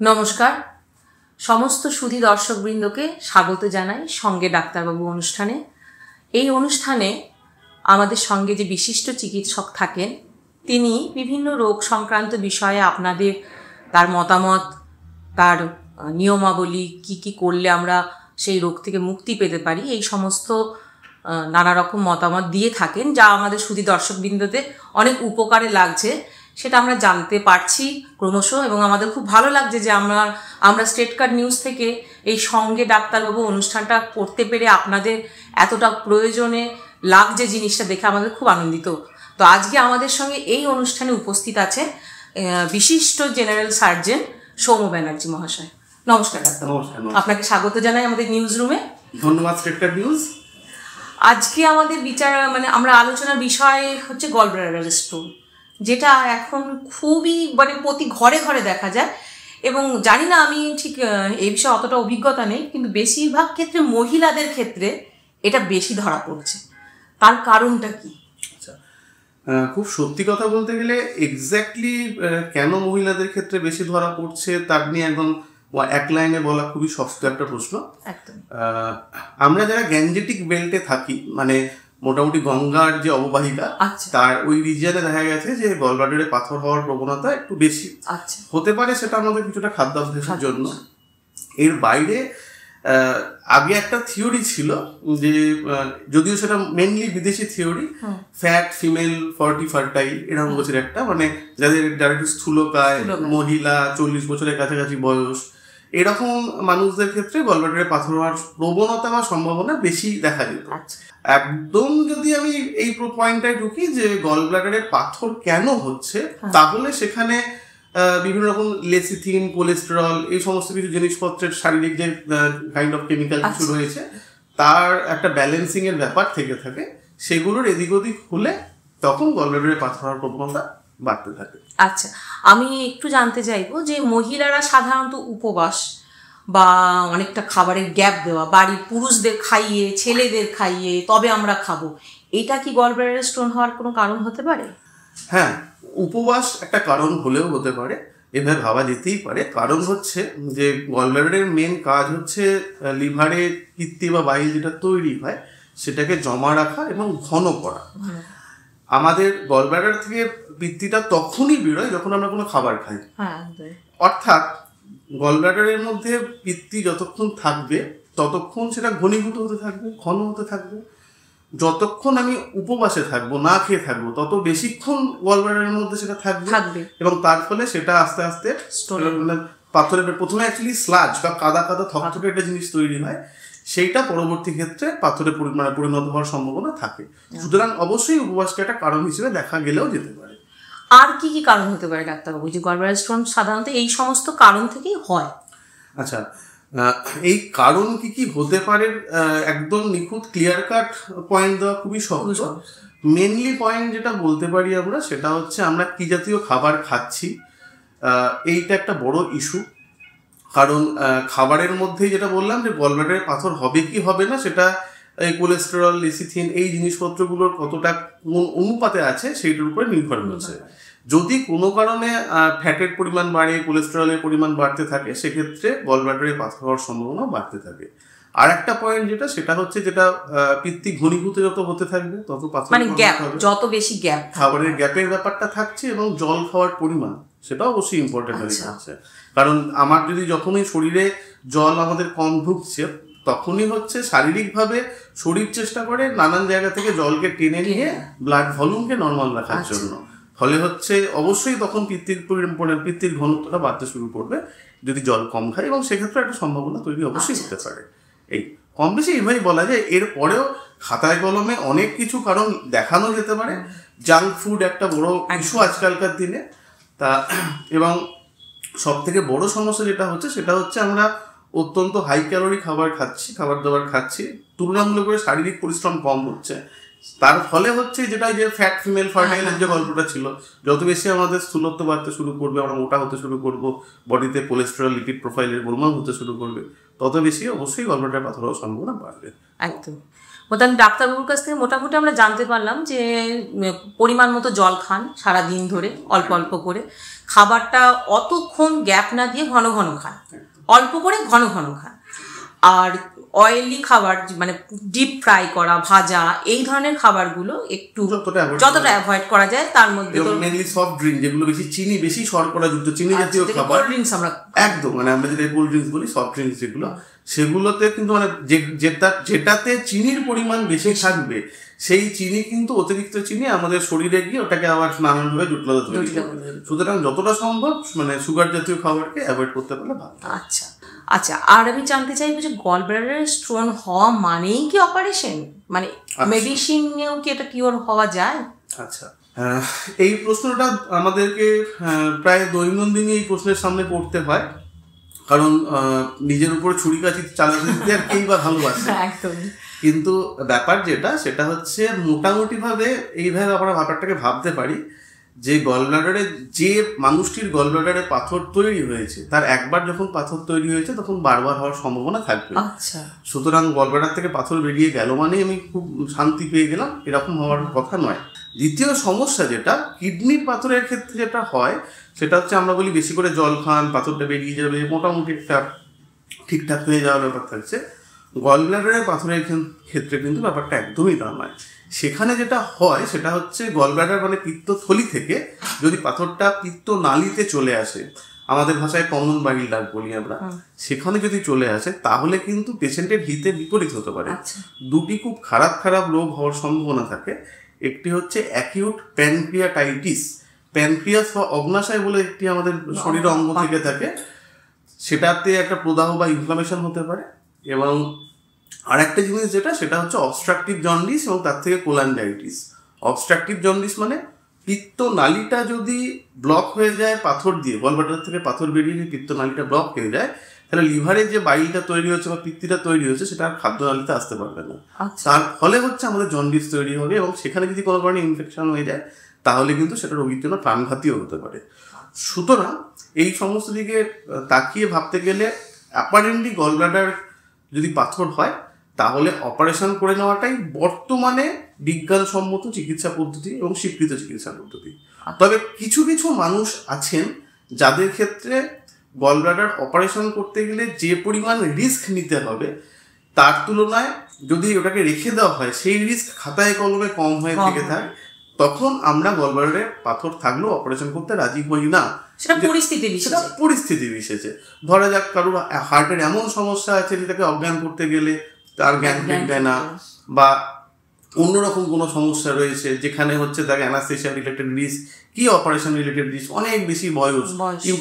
নমস্কার, সমস্ত সুধী দর্শকবৃন্দকে স্বাগত জানাই সঙ্গে ডাক্তারবাবু অনুষ্ঠানে। এই অনুষ্ঠানে আমাদের সঙ্গে যে বিশিষ্ট চিকিৎসক থাকেন, তিনি বিভিন্ন রোগ সংক্রান্ত বিষয়ে আপনাদের তার মতামত, তার নিয়মাবলী, কি করলে আমরা সেই রোগ থেকে মুক্তি পেতে পারি, এই সমস্ত নানা রকম মতামত দিয়ে থাকেন, যা আমাদের সুধী দর্শকবৃন্দদের অনেক উপকারে লাগছে, সেটা আমরা জানতে পারছি ক্রমশ। এবং আমাদের খুব ভালো লাগছে যে আমরা স্টেট কার্ড নিউজ থেকে এই সঙ্গে ডাক্তারবাবু অনুষ্ঠানটা করতে পেরে আপনাদের এতটা প্রয়োজনে লাগছে জিনিসটা দেখে আমাদের খুব আনন্দিত। তো আজকে আমাদের সঙ্গে এই অনুষ্ঠানে উপস্থিত আছে বিশিষ্ট জেনারেল সার্জন সৌম্য ব্যানার্জি মহাশয়। নমস্কার ডাক্তার। নমস্কার। আপনাকে স্বাগত জানাই আমাদের নিউজ রুমে। ধন্যবাদ স্টেট কার্ড নিউজ। আজকে আমাদের আমরা আলোচনার বিষয় হচ্ছে গল ব্লাডার স্টোন, যেটা এখন খুবই প্রতি ঘরে ঘরে দেখা যায়। এবং জানি না, আমি ঠিক এই বিষয়ে অতটা অভিজ্ঞতা নেই, কিন্তু বেশিরভাগ ক্ষেত্রে মহিলাদের ক্ষেত্রে এটা বেশি ধরা পড়ছে। তার কারণটা কি? আচ্ছা, খুব সত্যি কথা বলতে গেলে এক্স্যাক্টলি কেন মহিলাদের ক্ষেত্রে বেশি ধরা পড়ছে তার নিয়ে একদম এক লাইনে বলা খুবই শক্ত একটা প্রশ্ন। আমরা যারা গ্যাঞ্জেটিক বেল্টে থাকি, মানে মোটামুটি গঙ্গার যে অববাহিকা, তার ওই রিজিয়নে দেখা গেছে যে গলব্লাডারে পাথর হওয়ার প্রবণতা একটু বেশি হতে পারে। সেটা আমাদের কিছুটা খাদ্যাভ্যাসের জন্য। এর বাইরে আগে একটা থিওরি ছিল, যে যদিও সেটা মেনলি বিদেশি থিওরি, ফ্যাট ফিমেল ফার্টাইল এরকম বছর একটা, মানে যারা একটু স্থূলকায়, মহিলা, 40 বছরের কাছাকাছি বয়স, এরকম মানুষদের ক্ষেত্রে গলব্লাডারে পাথর হওয়ার প্রবণতা বা সম্ভাবনা বেশি দেখা যেত। একদম যদি আমি এই পয়েন্টটায় ঢুকি যে গলব্লাডারে পাথর কেন হচ্ছে, তাহলে সেখানে বিভিন্ন রকম লেসিথিন, কোলেস্টেরল, এই সমস্ত কিছু জিনিসপত্রের শারীরিক যে কাইন্ড অফ কেমিক্যাল কিছু রয়েছে, তার একটা ব্যালেন্সিং এর ব্যাপার থেকে থাকে। সেগুলোর এদিক ওদিক হলে তখন গলব্লাডারে পাথর হওয়ার প্রবণতা বাড়তে থাকে। আচ্ছা, আমি একটু জানতে চাইবো যে মহিলারা সাধারণত উপবাস বা অনেকটা খাবারের গ্যাপ দেওয়া, বাড়ির পুরুষদের খাইয়ে, ছেলেদের খাইয়ে তবে আমরা খাবো, এটা কি গলব্লাডার স্টোন হওয়ার কোনো কারণ হতে পারে? হ্যাঁ, উপবাস একটা কারণ হলেও হতে পারে, এভাবে ভাবা যেতেই পারে। কারণ হচ্ছে যে গলব্লাডারের মেন কাজ হচ্ছে লিভারে পিত্তি বা বাইল যেটা তৈরি হয় সেটাকে জমা রাখা এবং ঘন করা। আমাদের গলব্লাডার থেকে পিত্তিটা তখনই বেরোয় যখন আমরা কোনো খাবার খাই। অর্থাৎ গলব্লাডারের মধ্যে পিত্তি যতক্ষণ থাকবে ততক্ষণ সেটা ঘনীভূত হতে থাকবে, ঘন হতে থাকবে। যতক্ষণ আমি উপবাসে থাকবো, না খেয়ে থাকবো, তত বেশিক্ষণ গলব্লাডারের মধ্যে সেটা থাকবে এবং তার ফলে সেটা আস্তে আস্তে পাথরের প্রথমে অ্যাকচুয়ালি স্লাজ বা কাদা কাদা থকথকে একটা জিনিস তৈরি হয়, সেইটা পরবর্তী ক্ষেত্রে পাথরে পরিণত হওয়ার সম্ভাবনা থাকে। সুতরাং অবশ্যই উপবাসকে একটা কারণ হিসেবে দেখা গেলেও যেতে পারে। আর কি কি কারণ হতে পারে ডাক্তারবাবু, যে গলব্লাডার স্টোন সাধারণত এই সমস্ত কারণ থেকেই হয়? আচ্ছা, এই কারণ কি কি হতে পারে একদম নিখুঁত ক্লিয়ার কাট পয়েন্ট দেওয়া খুবই সহজ। মেনলি পয়েন্ট যেটা বলতে পারি আমরা, সেটা হচ্ছে আমরা কি জাতীয় খাবার খাচ্ছি, এইটা একটা বড় ইস্যু। কারণ খাবারের মধ্যেই যেটা বললাম যে গলব্লাডারে পাথর হবে কি হবে না, সেটা এই কোলেস্টেরল, লেসিথিন, এই জিনিসপত্রগুলোর কতটা অনুপাতে আছে সেইটার উপরে নির্ভর করছে। যদি কোনো কারণে ফ্যাটের পরিমাণ বাড়ে, কোলেস্টেরলের পরিমাণ বাড়তে থাকে, সেক্ষেত্রে গলব্লাডারে পাথর হওয়ার সম্ভাবনা বাড়তে থাকে। আর একটা পয়েন্ট যেটা হচ্ছে যেটা পিত্তি ঘনীভূত যত হতে থাকবে তত পাথর, মানে গ্যাপ, যত বেশি গ্যাপ, খাবারের গ্যাপের ব্যাপারটা থাকছে এবং জল খাওয়ার পরিমাণ, সেটা অবশ্যই ইম্পর্টেন্ট হয়ে যাচ্ছে। কারণ আমার যদি যখনই শরীরে জল আমাদের কম ঢুকছে, তখনই হচ্ছে শারীরিকভাবে শরীর চেষ্টা করে নানান জায়গা থেকে জলকে টেনে নিয়ে ব্লাড ভলিউমকে নর্মাল রাখার জন্য। ফলে হচ্ছে অবশ্যই তখন পিত্তির ঘনত্বটা বাড়তে শুরু করবে যদি জল কম খায়, এবং সেক্ষেত্রে একটা সম্ভাবনা তৈরি অবশ্যই হতে পারে। এই কম বেশি এইভাবেই বলা যায়। এর পরেও খাতায় কলমে অনেক কিছু কারণ দেখানো যেতে পারে। জাঙ্ক ফুড একটা বড় ইস্যু আজকালকার দিনে। তা এবং সব থেকে বড় সমস্যা যেটা হচ্ছে সেটা হচ্ছে আমরা অত্যন্ত হাই ক্যালোরি খাবার দাবার খাচ্ছি, তুলনামূলক করে শারীরিক পরিশ্রম কম হচ্ছে। তার ফলে হচ্ছে যেটা যে ফ্যাট ফিমেল ফার্টাইলের যে গল্পটা ছিল, যত বেশি আমাদের স্থূলত্ব বাড়তে শুরু করবে, আমরা মোটা হতে শুরু করবো, বডিতে কোলেস্টেরল, লিপিড প্রোফাইলের গোলমাল হতে শুরু করবে, তত বেশি অবশ্যই গলব্লাডারে পাথর হওয়ার সম্ভাবনা বাড়বে। একদম। আমি ডাক্তারবাবুর কাছ থেকে মোটামুটি আমরা জানতে পারলাম যে পরিমাণ মতো জল খান সারাদিন ধরে, অল্প অল্প করে। খাবারটা অতক্ষণ গ্যাপ না দিয়ে ঘন ঘন খান, অল্প করে ঘন ঘন খান। আর অয়েলি খাবার মানে ডিপ ফ্রাই করা, ভাজা, এই ধরনের খাবারগুলো একটু যতটা অ্যাভয়েড করা যায়। তার মধ্যে মেইনলি সফট ড্রিঙ্ক, যেগুলো বেশি চিনি, বেশি শর্করা যুক্ত চিনি জাতীয় খাবার, কোল্ড ড্রিঙ্কস আমরা একদম মানে আমরা যেটা কোল্ড ড্রিঙ্কস বলি, সফট ড্রিঙ্কস যেগুলো, সেগুলোতে কিন্তু মানে যেটাতে চিনির পরিমাণ বেশি থাকবে, সেই চিনি কিন্তু অতিরিক্ত চিনি আমাদের শরীরে গিয়ে ওটাকে আবার নানানভাবে জটিলতা তৈরি করবে। সুতরাং যতটা সম্ভব মানে সুগার জাতীয় খাবারকে অ্যাভয়েড করতে পারলে ভালো। আচ্ছা আচ্ছা, আর আমি জানতে চাইবো যে গল ব্লাডারের স্টোন হওয়া মানেই কি অপারেশন, মানে মেডিসিনেও কি এটা কিওর হওয়া যায়? আচ্ছা, এই প্রশ্নটা আমাদেরকে প্রায় দৈনন্দিনই এই প্রশ্নের সামনে পড়তে হয়, কারণ নিজের উপর ছুরি কাছি চালাতে দিতে আর কেই বা ভালোবাসে। কিন্তু ব্যাপার যেটা, সেটা হচ্ছে মোটামুটি ভাবে এইভাবে আমরা ব্যাপারটাকে ভাবতে পারি যে গল ব্লাডারে, যে মানুষটির গল ব্লাডারে পাথর তৈরি হয়েছে, তার একবার যখন পাথর তৈরি হয়েছে তখন বারবার হওয়ার সম্ভাবনা থাকবে। সুতরাং গল ব্লাডার থেকে পাথর বেরিয়ে গেল মানে আমি খুব শান্তি পেয়ে গেলাম, এরকম হওয়ার কথা নয়। দ্বিতীয় সমস্যা যেটা কিডনির পাথরের ক্ষেত্রে যেটা হয়, সেটা হচ্ছে আমরা বলি বেশি করে জল খান, পাথরটা বেরিয়ে যাবে, মোটামুটি একটা ঠিকঠাক হয়ে যাওয়ার ব্যাপার থাকছে। গল ব্লাডারের পাথরের ক্ষেত্রে কিন্তু ব্যাপারটা একদমই তা নয়। সেখানে যেটা হয় সেটা হচ্ছে গল ব্লাডার মানে পিত্তথলি থেকে যদি পাথরটা পিত্ত নালীতে চলে আসে, আমাদের ভাষায় কমন বাইল ডাক বলি আমরা, সেখানে যদি চলে আসে তাহলে কিন্তু পেশেন্টের হিতে বিপরীত হতে পারে। দুটি খুব খারাপ খারাপ রোগ হওয়ার সম্ভাবনা থাকে। একটি হচ্ছে অ্যাকিউট প্যানক্রিয়াটাইটিস, প্যানক্রিয়াস বা অগ্নাশয় বলে একটি আমাদের শরীরের অঙ্গ থেকে থাকে, সেটাতে একটা প্রদাহ বা ইনফ্লামেশন হতে পারে। এবং আর একটা জিনিস যেটা, সেটা হচ্ছে অবস্ট্রাকটিভ জন্ডিস এবং তার থেকে কোলাঞ্জাইটিস। অবস্ট্রাকটিভ জন্ডিস মানে পিত্ত নালীটা যদি ব্লক হয়ে যায় পাথর দিয়ে, গল ব্লাডার থেকে পাথর বেরিয়ে যদি পিত্ত নালীটা ব্লক হয়ে যায়, তাহলে লিভারে যে বাইলটা তৈরি হচ্ছে বা পিত্তিটা তৈরি হচ্ছে সেটা আর খাদ্য নালীতে আসতে পারবে না। তার ফলে হচ্ছে আমাদের জন্ডিস তৈরি হবে, এবং সেখানে যদি কোনো কারণে ইনফেকশন হয়ে যায় তাহলে কিন্তু সেটা রোগীর জন্য প্রাণঘাতীও হতে পারে। সুতরাং এই সমস্ত দিকে তাকিয়ে ভাবতে গেলে অ্যাপারেন্টলি গল ব্লাডার যদি পাথর হয় তাহলে অপারেশন করে নেওয়াটাই বর্তমানে বিজ্ঞানসম্মত চিকিৎসা পদ্ধতি এবং স্বীকৃত চিকিৎসা পদ্ধতি। তবে কিছু কিছু মানুষ আছেন যাদের ক্ষেত্রে গল ব্লাডার অপারেশন করতে গেলে যে পরিমাণ রিস্ক নিতে হবে তার তুলনায় যদি ওটাকে রেখে দেওয়া হয় সেই রিস্ক খাতায় কলমে কম হয়ে থেকে থাকে, তখন আমরা গল ব্লাডারে পাথর থাকলেও অপারেশন করতে রাজি হই না। সেটা পরিস্থিতি বিশেষে। ধরা যাক কারোর হার্টের এমন সমস্যা আছে যেটাকে অজ্ঞান করতে গেলে তার জ্ঞান দেয় না, বা অন্যরকম কোনো সমস্যা রয়েছে যেখানে হচ্ছে তাকে অ্যানাস্থেশিয়া রিলেটেড রিস্ক কি অপারেশন রিলেটেড রিস্ক অনেক বেশি, বয়স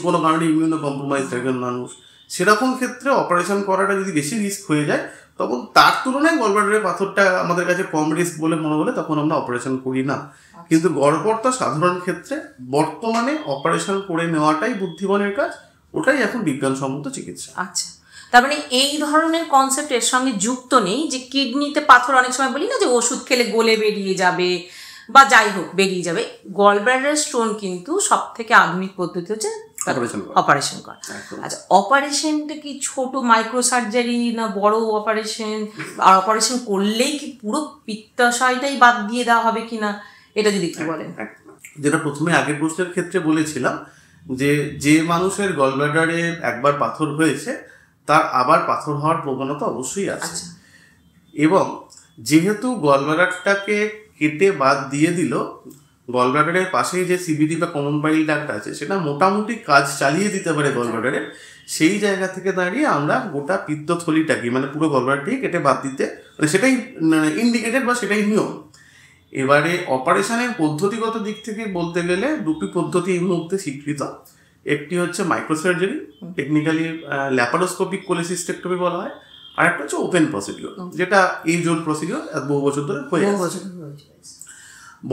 কোনো কারণে ইমিউনো কম্প্রোমাইজ থাকেন মানুষ, সেরকম ক্ষেত্রে অপারেশন করাটা যদি বেশি রিস্ক হয়ে যায় তখন তার তুলনায় গল ব্লাডারের পাথরটা আমাদের কাছে কম রিস্ক বলে মনে হলে তখন আমরা অপারেশন করি না। কিন্তু গড়পড়তা সাধারণ ক্ষেত্রে বর্তমানে অপারেশন করে নেওয়াটাই বুদ্ধিমানের কাজ, ওটাই এখন বিজ্ঞানসম্মত চিকিৎসা। আচ্ছা, তার মানে এই ধরনের কনসেপ্ট এর সঙ্গে যুক্ত নেই যে কিডনিতে পাথর অনেক সময় বলি না যে ওষুধ খেলে গলে বেরিয়ে যাবে বা যাই হোক বেরিয়ে যাবে। গল ব্লাডার স্টোন কিন্তু সব থেকে আধুনিক পদ্ধতি হচ্ছে অপারেশন করা। আচ্ছা, অপারেশনটা কি ছোট মাইক্রো সার্জারি না বড় অপারেশন? আর অপারেশন করলেই কি পুরো পিত্তাশয়টাই বাদ দিয়ে দেওয়া হবে কিনা, এটা যদি একটু বলেন। যেটা প্রথমে আগের প্রশ্নের ক্ষেত্রে বলেছিলাম যে মানুষের গল ব্লাডারে একবার পাথর হয়েছে তার আবার পাথর হওয়ার প্রবণতা অবশ্যই আছে। এবং যেহেতু গল ব্লাডারটাকে কেটে বাদ দিয়ে দিল, গল ব্লাডারের পাশেই যে সিবিডি বা কমন বাইল ডাক্ট আছে সেটা মোটামুটি কাজ চালিয়ে দিতে পারে গল ব্লাডারে, সেই জায়গা থেকে দাঁড়িয়ে আমরা গোটা পিত্তথলিটাকে মানে পুরো গল ব্লাডারটাকে কেটে বাদ দিতে, মানে সেটাই ইন্ডিকেটেড বা সেটাই নিয়ম। এবারে অপারেশনের পদ্ধতিগত দিক থেকে বলতে গেলে দুটি পদ্ধতি এই মুহূর্তে স্বীকৃত। একটি হচ্ছে মাইক্রোসার্জারি, টেকনিক্যালি ল্যাপারোস্কোপিক কোলেসিস্টেক্টমি বলা হয়, আর একটা হচ্ছে ওপেন প্রসিডিওর, যেটা এজ ওল্ড প্রসিডিওর, বহু বছর ধরে হয়ে আসছে।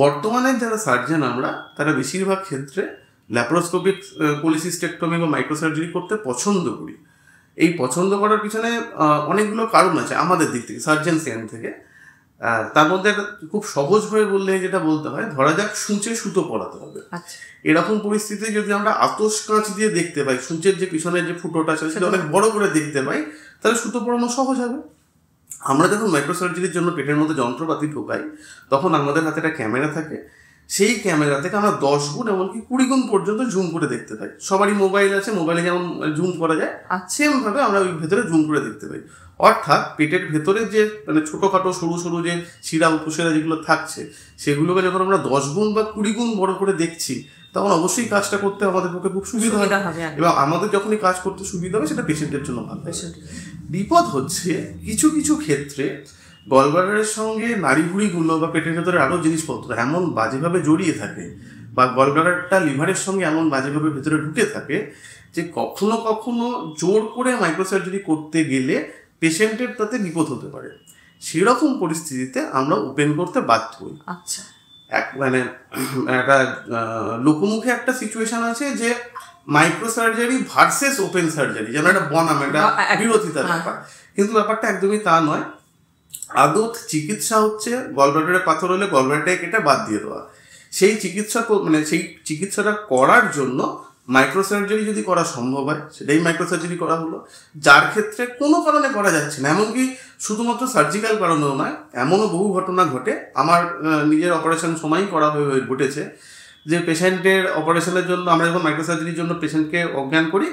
বর্তমানে যারা সার্জন আমরা তারা বেশিরভাগ ক্ষেত্রে ল্যাপারোস্কোপিক কোলেসিস্টেক্টমি বা মাইক্রোসার্জারি করতে পছন্দ করি। এই পছন্দ করার পিছনে অনেকগুলো কারণ আছে আমাদের দিক থেকে, সার্জন সেন থেকে। তার মধ্যে খুব সহজভাবে বললে যেটা বলতে হয়, ধরা যাক সূঁচে সুতো পরাতে হবে। এরকম পরিস্থিতিতে যদি আমরা আতস কাঁচ দিয়ে দেখতে পাই, সূঁচের যে পিছনের যে ফুটোটা আছে সেটা অনেক বড় করে দেখতে পাই, তাহলে সুতো পরানো সহজ হবে। আমরা যখন মাইক্রোসার্জারির জন্য পেটের মধ্যে যন্ত্রপাতি ঢোকাই তখন আমাদের হাতে একটা ক্যামেরা থাকে, সেই ক্যামেরা থেকে আমরা 10 গুণ এমনকি 20 গুণ পর্যন্ত জুম করে দেখতে পাই। সবারই মোবাইল আছে, মোবাইলে যেমন জুম করা যায় সেমভাবে আমরা ওই ভেতরে জুম করে দেখতে পাই। অর্থাৎ পেটের ভেতরে যে মানে ছোটোখাটো সরু সরু যে শিরা উপশিরা যেগুলো থাকছে সেগুলোকে যখন আমরা 10 গুণ বা 20 গুণ বড় করে দেখছি তখন অবশ্যই কাজটা করতে আমাদের পক্ষে খুব সুবিধা হবে, এবং আমাদের যখনই কাজ করতে সুবিধা হবে সেটা পেশেন্টের জন্য ভালো। বিপদ হচ্ছে কিছু কিছু ক্ষেত্রে গলব্লাডারের সঙ্গে নাড়িভুড়িগুলো বা পেটের ভেতরে আরও জিনিসপত্র এমন বাজেভাবে জড়িয়ে থাকে বা গলব্লাডারটা লিভারের সঙ্গে এমন বাজেভাবে ভেতরে ঢুকে থাকে যে কখনো কখনো জোর করে মাইক্রোসার্জারি করতে গেলে পেশেন্টের তাতে বিপদ হতে পারে। সেরকম পরিস্থিতিতে আমরা ওপেন করতে বাধ্য হই। আচ্ছা, মানে একটা লোকমুখে একটা সিচুয়েশন আছে যে মাইক্রোসার্জারি ভার্সেস ওপেন সার্জারি, যেন একটা বনাম একটা বিরোধিতার ব্যাপার, কিন্তু ব্যাপারটা একদমই তা নয়। আদৌ চিকিৎসা হচ্ছে গলব্লাডারে পাথর হলে গলব্লাডারটাকে কেটে বাদ দিয়ে দেওয়া। সেই চিকিৎসাটা করার জন্য মাইক্রোসার্জারি যদি করা সম্ভব হয় সেটাই মাইক্রোসার্জারি করা হলো। যার ক্ষেত্রে কোনো কারণে করা যাচ্ছে না, এমনকি শুধুমাত্র সার্জিক্যাল কারণেও নয়, এমনও বহু ঘটনা ঘটে, আমার নিজের অপারেশন সময়ই করা ঘটেছে যে পেশেন্টের অপারেশনের জন্য আমরা যখন মাইক্রোসার্জারির জন্য পেশেন্টকে অজ্ঞান করি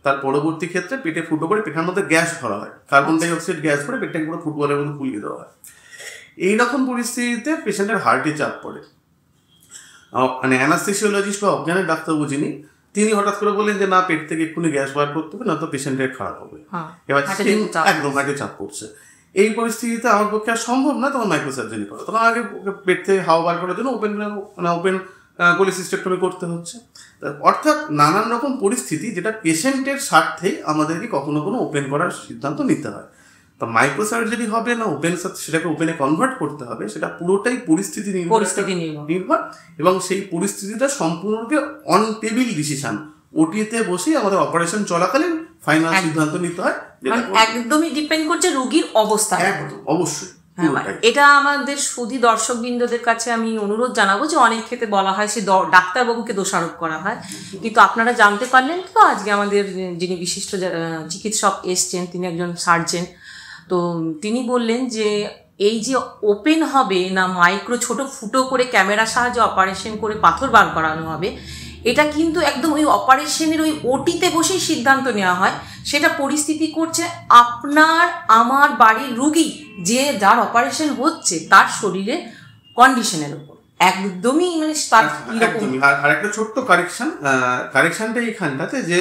তার পরবর্তী ক্ষেত্রে পেটে ফুটো করে পেটের মধ্যে গ্যাস ভরা হয়, কার্বন ডাই অক্সাইড গ্যাস করে পেটটাকে পুরো ফুটবলের মধ্যে ফুলিয়ে দেওয়া হয়। এইরকম পরিস্থিতিতে পেশেন্টের হার্টে চাপ পড়ে। মানে অ্যানাস্থেসিওলজিস্ট বা অজ্ঞানের ডাক্তারবাবু যিনি, তিনি হঠাৎ করে বললেন যে না, পেট থেকে এক্ষুনি গ্যাস বার করতে হবে, না তো পেশেন্টের খারাপ হবে। এবার একদম হার্টে চাপ পড়ছে। এই পরিস্থিতিতে আমার পক্ষে আর সম্ভব না তখন মাইক্রোসার্জারি করা, তখন আগে পেট থেকে হাওয়া বার করার জন্য ওপেন কোলিসিস্টেক্টমি করতে হচ্ছে। অর্থাৎ নানান রকম পরিস্থিতি যেটা পেশেন্টের স্বার্থেই আমাদেরকে কখনো কোনো ওপেন করার সিদ্ধান্ত নিতে হয়। তো মাইক্রোসার্জারি হবে না ওপেন, সেটাকে ওপেনে কনভার্ট করতে হবে, সেটা পুরোটাই পরিস্থিতি নির্ভর, এবং সেই পরিস্থিতিটা সম্পূর্ণরূপে অন টেবিল ডিসিশন। ওটিতে বসেই আমাদের অপারেশন চলাকালীন ফাইনাল সিদ্ধান্ত নিতে হয়, একদমই ডিপেন্ড করছে রোগীর অবস্থা। অবশ্যই এটা আমাদের সুধী দর্শকবৃন্দদের কাছে আমি অনুরোধ জানাবো যে অনেক ক্ষেত্রে বলা হয় সে ডাক্তারবাবুকে দোষারোপ করা হয়, কিন্তু আপনারা জানতে পারলেন তো আজকে আমাদের যিনি বিশিষ্ট চিকিৎসক এসছেন তিনি একজন সার্জেন, তো তিনি বললেন যে এই যে ওপেন হবে না মাইক্রো ছোট ফুটো করে ক্যামেরার সাহায্যে অপারেশন করে পাথর বার করানো হবে, এটা কিন্তু একদম ওই অপারেশনের ওই ওটিতে বসেই সিদ্ধান্ত নেওয়া হয়। সেটা পরিস্থিতি করছে আপনার আমার বাড়ির রুগী যে যার অপারেশন হচ্ছে তার শরীরের কন্ডিশনের উপর একদমই, মানে আর একটা ছোট্ট কারেকশনটা এইখানটাতে যে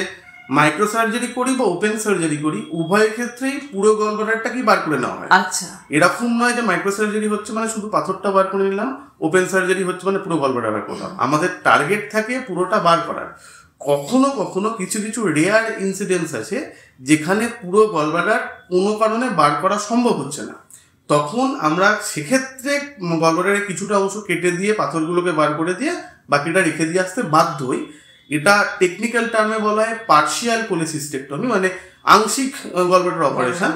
মাইক্রোসার্জারি করি বা ওপেন সার্জারি করি উভয় ক্ষেত্রেই পুরো গলব্লাডারটাকেই বার করে নেওয়া হয়। আচ্ছা, এরকম নয় যে মাইক্রোসার্জারি হচ্ছে মানে শুধু পাথরটা বার করে নিলাম, ওপেন সার্জারি হচ্ছে মানে পুরো গলব্লাডার বার করলাম। আমাদের টার্গেট থাকে পুরোটা বার করার। কখনো কখনো কিছু কিছু রেয়ার ইনসিডেন্টস আছে যেখানে পুরো গলব্লাডার কোনো কারণে বার করা সম্ভব হচ্ছে না, তখন আমরা সেক্ষেত্রে গলব্লাডারের কিছুটা অংশ কেটে দিয়ে পাথরগুলোকে বার করে দিয়ে বাকিটা রেখে দিয়ে আসতে বাধ্য হই। এটা টেকনিক্যাল টার্মে বলা হয় পার্শিয়াল কোলিসিস্টেক্টমি, মানে আংশিক গলব্লাডার অপারেশন।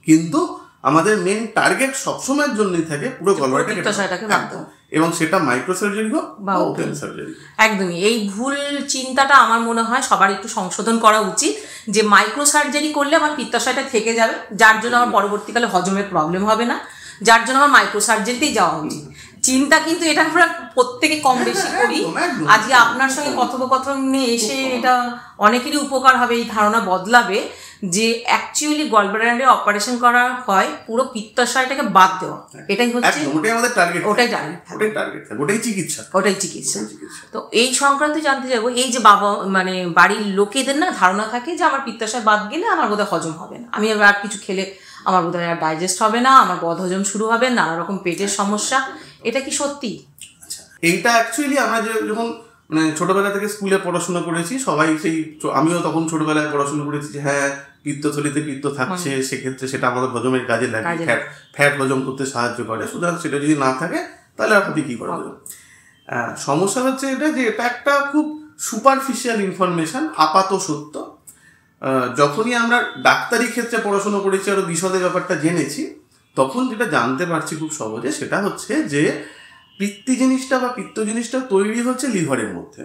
কিন্তু আমাদের মেন টার্গেট সবসময়ের জন্যই থাকে পুরো গলব্লাডারটাকে, এবং সেটা মাইক্রোসার্জারি হোক বা ওপেন সার্জারি। একদমই এই ভুল চিন্তাটা আমার মনে হয় সবার একটু সংশোধন করা উচিত, যে মাইক্রোসার্জারি করলে আমার পিত্তাশয়টা থেকে যাবে, যার জন্য আমার পরবর্তীকালে হজমের প্রবলেম হবে না, যার জন্য আমার মাইক্রোসার্জারিতেই যাওয়া উচিত। চিন্তা কিন্তু এটা আমরা প্রত্যেকে কম বেশি করি। আজকে আপনার সঙ্গে কথোপকথন নিয়ে এসে এটা অনেকেরই উপকার হবে, এই ধারণা বদলাবে যে অ্যাকচুয়ালি গলব্লাডারে অপারেশন করা হয় পুরো পিত্তাশয়টাকে বাদ দেওয়া, এটাই হচ্ছে আমাদের টার্গেট, ওটাই চিকিৎসা। তো এই সংক্রান্ত জানতে যাবো, এই যে মানে বাড়ির লোকেদের না ধারণা থাকে যে আমার পিত্তাশয় বাদ গেলে আমার বোধহয় হজম হবে না, আমি আর কিছু খেলে আমার বোধহয় আর ডাইজেস্ট হবে না, আমার বদহজম শুরু হবে, নানা রকম পেটের সমস্যা, এটা কি সত্যি? আচ্ছা, এইটা অ্যাকচুয়ালি আমরা যখন মানে ছোটবেলা থেকে স্কুলে পড়াশোনা করেছি সবাই, আমিও তখন ছোটবেলায় পড়াশোনা করেছি যে হ্যাঁ পিত্তথলিতে পিত্ত থাকছে, সেক্ষেত্রে সেটা আমাদের হজমের কাজে লাগে, ফ্যাট হজম করতে সাহায্য করে, সুতরাং সেটা যদি না থাকে তাহলে আপনি কি করা যাবে। সমস্যা হচ্ছে এটা যে এটা একটা খুব সুপারফিশিয়াল ইনফরমেশন, আপাত সত্য। যখনই আমরা ডাক্তারি ক্ষেত্রে পড়াশোনা করেছি আরো বিশদে ব্যাপারটা জেনেছি, তখন যেটা জানতে পারছি খুব সহজে সেটা হচ্ছে যে পিত্ত জিনিসটা তৈরি হচ্ছে লিভারের মধ্যে।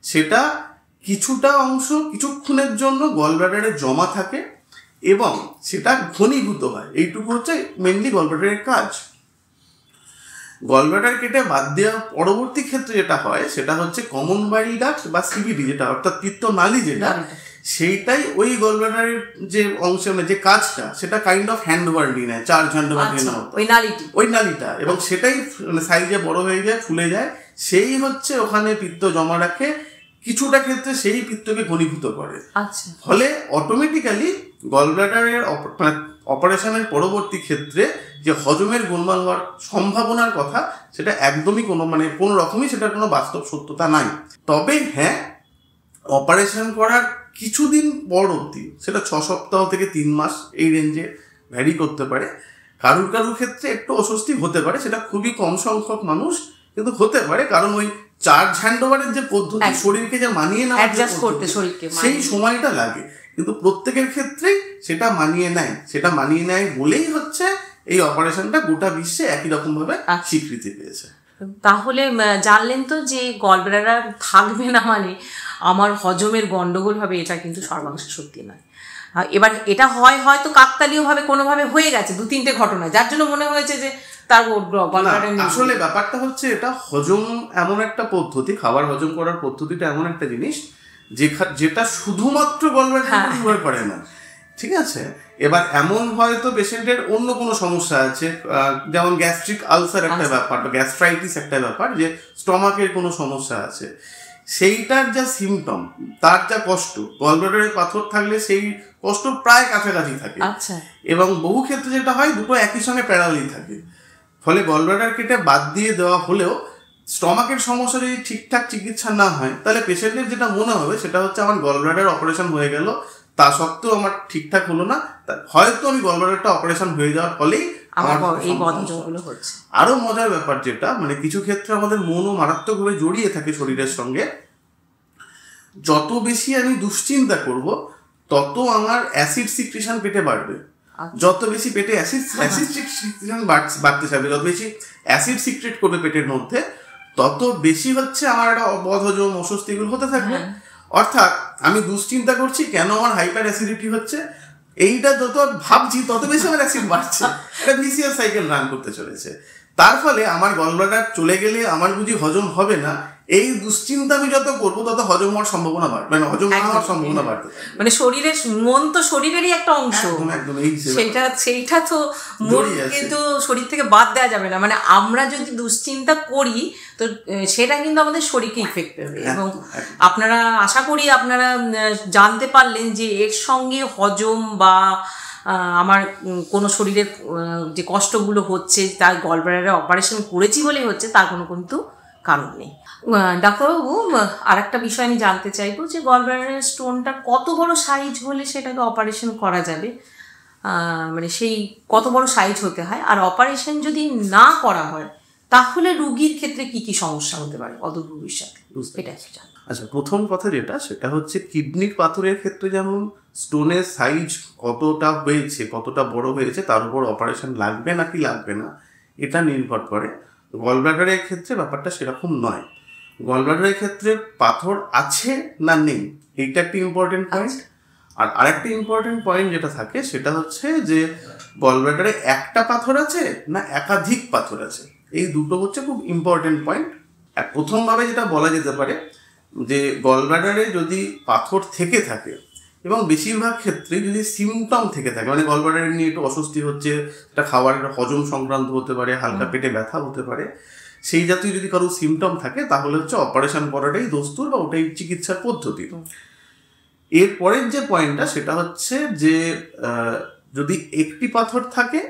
সেটা কিছুটা অংশ কিছুক্ষণের জন্য গলব্লাডারে জমা থাকে, এবং সেটা ঘনীভূত হয়। এইটুকু হচ্ছে মেনলি গলব্লাডারের কাজ। গলব্লাডার কেটে বাদ দেওয়ার পরবর্তী ক্ষেত্রে যেটা হয় সেটা হচ্ছে কমন বাইল ডাক্ট বা সিবিডি, যেটা অর্থাৎ পিত্তনালী, যেটা সেইটাই ওই গলব্লাডারের যে অংশ, মানে যে কাজটা, সেটা কাইন্ড অফ হ্যান্ড ওভার নিয়ে নেয়, চার্জ হ্যান্ড ওভার নিয়ে নেওয়া ওই নালীটা, এবং সেটাই সাইজে বড় হয়ে যায়, ফুলে যায়। সেই হচ্ছে ওখানে পিত্ত জমা রাখে, কিছুটা ক্ষেত্রে সেই পিত্তকে ঘনীভূত করে। ফলে অটোমেটিক্যালি গলব্লাডারের অপারেশনের পরবর্তী ক্ষেত্রে যে হজমের গোলমাল হওয়ার সম্ভাবনার কথা, সেটা একদমই কোনো রকমই সেটার কোনো বাস্তব সত্যতা নাই। তবে হ্যাঁ, অপারেশন করার কিছুদিন পর অবধি, সেটা 6 সপ্তাহ থেকে 3 মাস এই রেঞ্জে ভ্যারি করতে পারে। কারুর ক্ষেত্রে একটু অস্বস্তি হতে পারে, সেটা খুবই কম সংখ্যক মানুষ, কিন্তু হতে পারে, কারণ ওই চার্জ হ্যান্ডওভারের যে পদ্ধতি, শরীরকে যে মানিয়ে নেওয়া, সেই সময়টা লাগে, কিন্তু প্রত্যেকের ক্ষেত্রেই সেটা মানিয়ে নেয় বলেই হচ্ছে এই অপারেশনটা গোটা বিশ্বে একই রকম ভাবে স্বীকৃতি পেয়েছে। তাহলে জানলেন তো যে গলব্লাডার থাকবে না মানে আমার হজমের গন্ডগোল হবে, এটা কিন্তু সর্বাংশে সত্যি নয়। এবার এটা হয়তো কাকতালীয় ভাবে কোনোভাবে হয়ে গেছে 2-3টে ঘটনা, যার জন্য মনে হয়েছে যে তার গলব্লাডার। আসলে ব্যাপারটা হচ্ছে, এটা হজম এমন একটা পদ্ধতি, খাবার হজম করার পদ্ধতিটা এমন একটা জিনিস যেটা শুধুমাত্র গলব্লাডার নির্ভর করে না, ঠিক আছে? এবার এমন হয়তো পেশেন্টের অন্য কোনো সমস্যা আছে, যেমন গ্যাস্ট্রিক আলসার একটা ব্যাপার, বা গ্যাস্ট্রাইটিস একটা ব্যাপার, যে স্টমাকের কোনো সমস্যা আছে, সেইটার যা সিমটম, তার যা কষ্ট, গলব্লাডারে পাথর থাকলে সেই কষ্ট প্রায় কাছাকাছি থাকে। এবং বহু ক্ষেত্রে যেটা হয়, দুটো একই সঙ্গে প্যারালালি থাকে। ফলে গলব্লাডার কেটে বাদ দিয়ে দেওয়া হলেও স্টমাকের সমস্যা যদি ঠিকঠাক চিকিৎসা না হয়, তাহলে পেশেন্টের যেটা মনে হবে সেটা হচ্ছে আমার গলব্লাডার অপারেশন হয়ে গেল, তা সত্ত্বেও আমার ঠিকঠাক হলো না, হয়তো আমি গলব্লাডারটা অপারেশন হয়ে যাওয়ার ফলেই এই বদঞ্চলগুলো হচ্ছে। আরো মজার ব্যাপার যেটা, কিছু ক্ষেত্রে আমাদের মনও মারাত্মকভাবে জড়িয়ে থাকে শরীরের সঙ্গে। যত বেশি আমি দুশ্চিন্তা করব, তত আমার অ্যাসিড সিক্রেশন পেটে বাড়বে। যত বেশি পেটে অ্যাসিড সিক্রেশন বাড়তে যাবে, যত বেশি অ্যাসিড সিক্রেট করবে পেটের মধ্যে, তত বেশি হচ্ছে আমার একটা বদহজম, অস্বস্তিগুলো হতে থাকবে। অর্থাৎ আমি দুশ্চিন্তা করছি কেন আমার হাইপার অ্যাসিডিটি হচ্ছে, এইটা যত ভাবছি তত বেশি আমার অ্যাসিড বাড়ছে, একটা ভিসিয়াস সাইকেল রান করতে চলেছে। তার ফলে আমার গলব্লাডার চলে গেলে আমার বুঝি হজম হবে না, এই দুশ্চিন্তা আমি যত করবো তত হজম হওয়ার সম্ভাবনা বাড়বে, হজম হওয়ার সম্ভাবনা বাড়বে। শরীরের মন তো শরীরেরই একটা অংশ, একদম সেইটা তো মন কিন্তু শরীর থেকে বাদ দেওয়া যাবে না। আমরা যদি দুশ্চিন্তা করি তো সেটা কিন্তু আমাদের শরীরকে ইফেক্ট করবে। এবং আপনারা, আশা করি আপনারা জানতে পারলেন যে এর সঙ্গে হজম বা আমার কোনো শরীরের যে কষ্টগুলো হচ্ছে, তার গলব্লাডারে অপারেশন করেছি বলে হচ্ছে, তার কোনো কিন্তু কারণ নেই। ডাক্তারবাবু, আর একটা বিষয় আমি জানতে চাইবো যে গলব্লাডারের স্টোনটা কত বড় সাইজ হলে সেটাকে অপারেশন করা যাবে, সেই কত বড় সাইজ হতে হয়, আর অপারেশন যদি না করা হয় তাহলে রোগীর ক্ষেত্রে কি কি সমস্যা হতে পারে অদূর ভবিষ্যতে, এটা জানি। আচ্ছা, প্রথম কথা যেটা, সেটা হচ্ছে কিডনির পাথরের ক্ষেত্রে যেমন স্টোনের সাইজ কতটা হয়েছে, কতটা বড় হয়েছে, তার উপর অপারেশন লাগবে নাকি লাগবে না এটা নির্ভর করে। গলব্লাডারের ক্ষেত্রে ব্যাপারটা সেরকম নয়। গলব্লাডারের ক্ষেত্রে পাথর আছে না নেই, এইটা একটা ইম্পর্টেন্ট পয়েন্ট। আর আরেকটা ইম্পর্টেন্ট পয়েন্ট যেটা থাকে সেটা হচ্ছে যে গলব্লাডারে একটা পাথর আছে না একাধিক পাথর আছে, এই দুটো হচ্ছে খুব ইম্পর্টেন্ট পয়েন্ট। প্রথমভাবে যেটা বলা যেতে পারে যে গলব্লাডারে যদি পাথর থেকে থাকে এবং বেশিরভাগ ক্ষেত্রে যদি সিমটম থেকে থাকে, গলব্লাডারে নিয়ে একটু অস্বস্তি হচ্ছে, এটা খাবারের হজম সংক্রান্ত হতে পারে, হালকা পেটে ব্যথা হতে পারে, সেই জাতীয় যদি কারো সিমটম থাকে, তাহলে হচ্ছে অপারেশন করাটাই দস্তুর বা ওটাই চিকিৎসার পদ্ধতি। এরপরের যে পয়েন্টটা সেটা হচ্ছে যে যদি একটি পাথর থাকে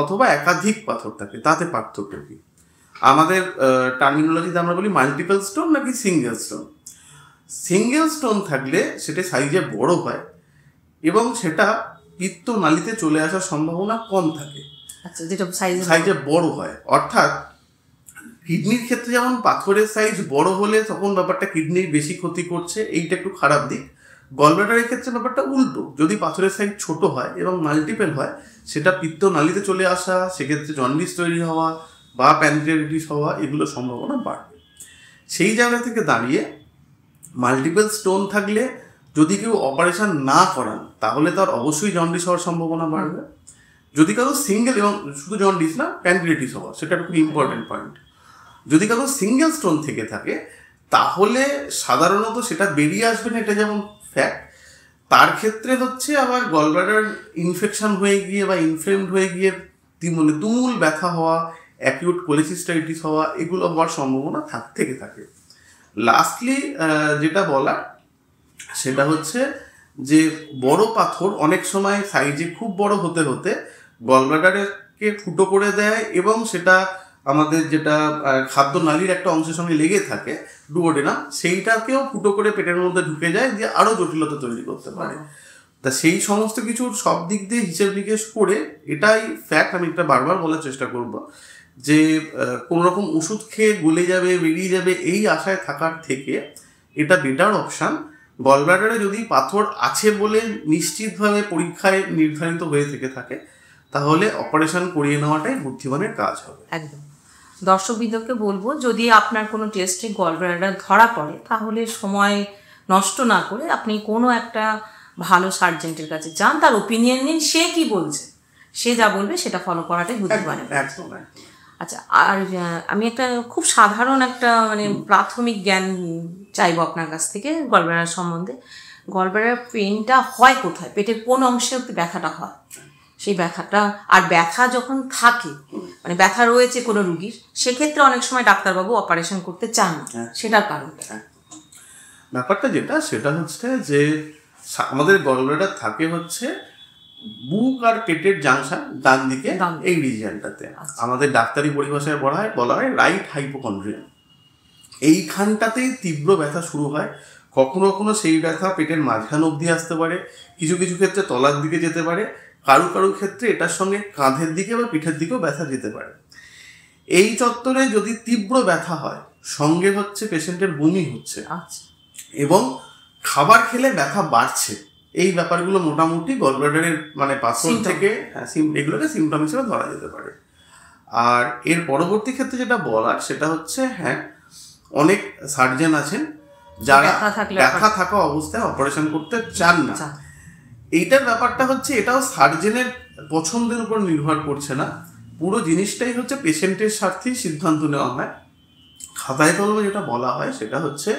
অথবা একাধিক পাথর থাকে, তাতে পার্থক্য কি? আমাদের টার্মিনোলজিতে আমরা বলি মাল্টিপল স্টোন নাকি সিঙ্গেল স্টোন। সিঙ্গেল স্টোন থাকলে সেটা সাইজে বড় হয় এবং সেটা পিত্তনালীতে চলে আসার সম্ভাবনা কম থাকে, যেটা সাইজে বড় হয়। অর্থাৎ কিডনির ক্ষেত্রে যেমন পাথরের সাইজ বড় হলে তখন ব্যাপারটা কিডনির বেশি ক্ষতি করছে, এইটা একটু খারাপ দিক। গলব্লাডারের ক্ষেত্রে ব্যাপারটা উল্টো, যদি পাথরের সাইজ ছোট হয় এবং মাল্টিপল হয়, সেটা পিত্তনালীতে চলে আসা, সেক্ষেত্রে জন্ডিস তৈরি হওয়া বা প্যানক্রিয়াটিস হওয়া, এগুলোর সম্ভাবনা বাড়বে। সেই জায়গা থেকে দাঁড়িয়ে মাল্টিপল স্টোন থাকলে যদি কেউ অপারেশন না করান তাহলে তার অবশ্যই জন্ডিস হওয়ার সম্ভাবনা বাড়বে। যদি কারো সিঙ্গেল, এবং শুধু জন্ডিস না, প্যানক্রিয়াটিস হওয়া, সেটা একটা খুব ইম্পর্টেন্ট পয়েন্ট। যদি কারো সিঙ্গেল স্টোন থেকে থাকে তাহলে সাধারণত সেটা বেরিয়ে আসবে না, এটা যেমন ফ্যাক্ট। তার ক্ষেত্রে হচ্ছে আবার গলব্লাডার ইনফেকশন হয়ে গিয়ে বা ইনফ্লেমড হয়ে গিয়ে মানে তুমুল ব্যথা হওয়া, অ্যাকিউট কোলেসিস্টাইটিস হওয়া, এগুলো হওয়ার সম্ভাবনা থেকে থাকে। লাস্টলি যেটা বলা সেটা হচ্ছে যে বড় পাথর অনেক সময় সাইজে খুব বড় হতে হতে গলব্লাডারকে ফুটো করে দেয়, এবং সেটা আমাদের যেটা খাদ্য নালীর একটা অংশের সঙ্গে লেগে থাকে ডুওডেনাম, সেইটাকেও ফুটো করে পেটের মধ্যে ঢুকে যায়, দিয়ে আরও জটিলতা তৈরি করতে পারে। তা সেই সমস্ত কিছুর সব দিক দিয়ে হিসেব নিকেশ করে এটাই ফ্যাক্ট, আমি এটা বারবার বলার চেষ্টা করব যে কোনো রকম ওষুধ খেয়ে গলে যাবে, বেরিয়ে যাবে এই আশায় থাকার থেকে এটা বেটার অপশান। গলব্লাডারে যদি পাথর আছে বলে নিশ্চিতভাবে পরীক্ষায় নির্ধারিত হয়ে থেকে থাকে তাহলে অপারেশন করিয়ে নেওয়াটাই বুদ্ধিমানের কাজ হবে। একদম। দর্শকবৃন্দকে বলবো, যদি আপনার কোনো টেস্টে গলব্লাডার ধরা পড়ে তাহলে সময় নষ্ট না করে আপনি কোনো একটা ভালো সার্জেন্টের কাছে যান, তার ওপিনিয়ন নিন, সে কি বলছে, সে যা বলবে সেটা ফলো করাটাই বুদ্ধিমানের। আচ্ছা, আর আমি একটা খুব সাধারণ একটা মানে প্রাথমিক জ্ঞান চাইবো আপনার কাছ থেকে গলব্লাডার সম্বন্ধে। গলব্লাডার পেনটা হয় কোথায়, পেটের কোন অংশে ব্যথাটা হয়, সেই ব্যথাটা, আর ব্যথা যখন থাকে মানে ব্যথা রয়েছে কোনো রুগীর, সেক্ষেত্রে অনেক সময় ডাক্তারবাবু অপারেশন করতে চান না, সেটার কারণটা ব্যাপারটা যেটা সেটা হচ্ছে যে আমাদের গলব্লাডার থাকে হচ্ছে বুক আর পেটের জাংশন ডান দিকে, এই রিজিয়নটাতে আমাদের ডাক্তারি পরিভাষায় বলা হয় রাইট হাইপোকন্ড্রিয়াম। এইখানটাতেই তীব্র ব্যথা শুরু হয়। কখনো কখনো সেই ব্যথা পেটের মাঝখান অবধি আসতে পারে, কিছু কিছু ক্ষেত্রে তলার দিকে যেতে পারে, কারো কারো ক্ষেত্রে এটার সঙ্গে কাঁধের দিকে বা পিঠের দিকেও ব্যথা যেতে পারে। এই চত্বরে যদি তীব্র ব্যথা হয়, সঙ্গে হচ্ছে পেশেন্টের বমি হচ্ছে এবং খাবার খেলে ব্যথা বাড়ছে, এই ব্যাপারগুলো মোটামুটি গলব্লাডারের মানে পাথর থেকে এগুলোকে সিমটম হিসেবে ধরা যেতে পারে। আর এর পরবর্তী ক্ষেত্রে যেটা বলার সেটা হচ্ছে, হ্যাঁ, অনেক সার্জন আছেন যারা ব্যথা থাকা অবস্থায় অপারেশন করতে চান না। এইটার ব্যাপারটা হচ্ছে এটাও সার্জেনের পছন্দের উপর নির্ভর করছে না, পুরো জিনিসটাই হচ্ছে পেশেন্টের স্বার্থেই সিদ্ধান্ত নেওয়া হয়। খাতায় কলমে যেটা বলা হয় সেটা হচ্ছে,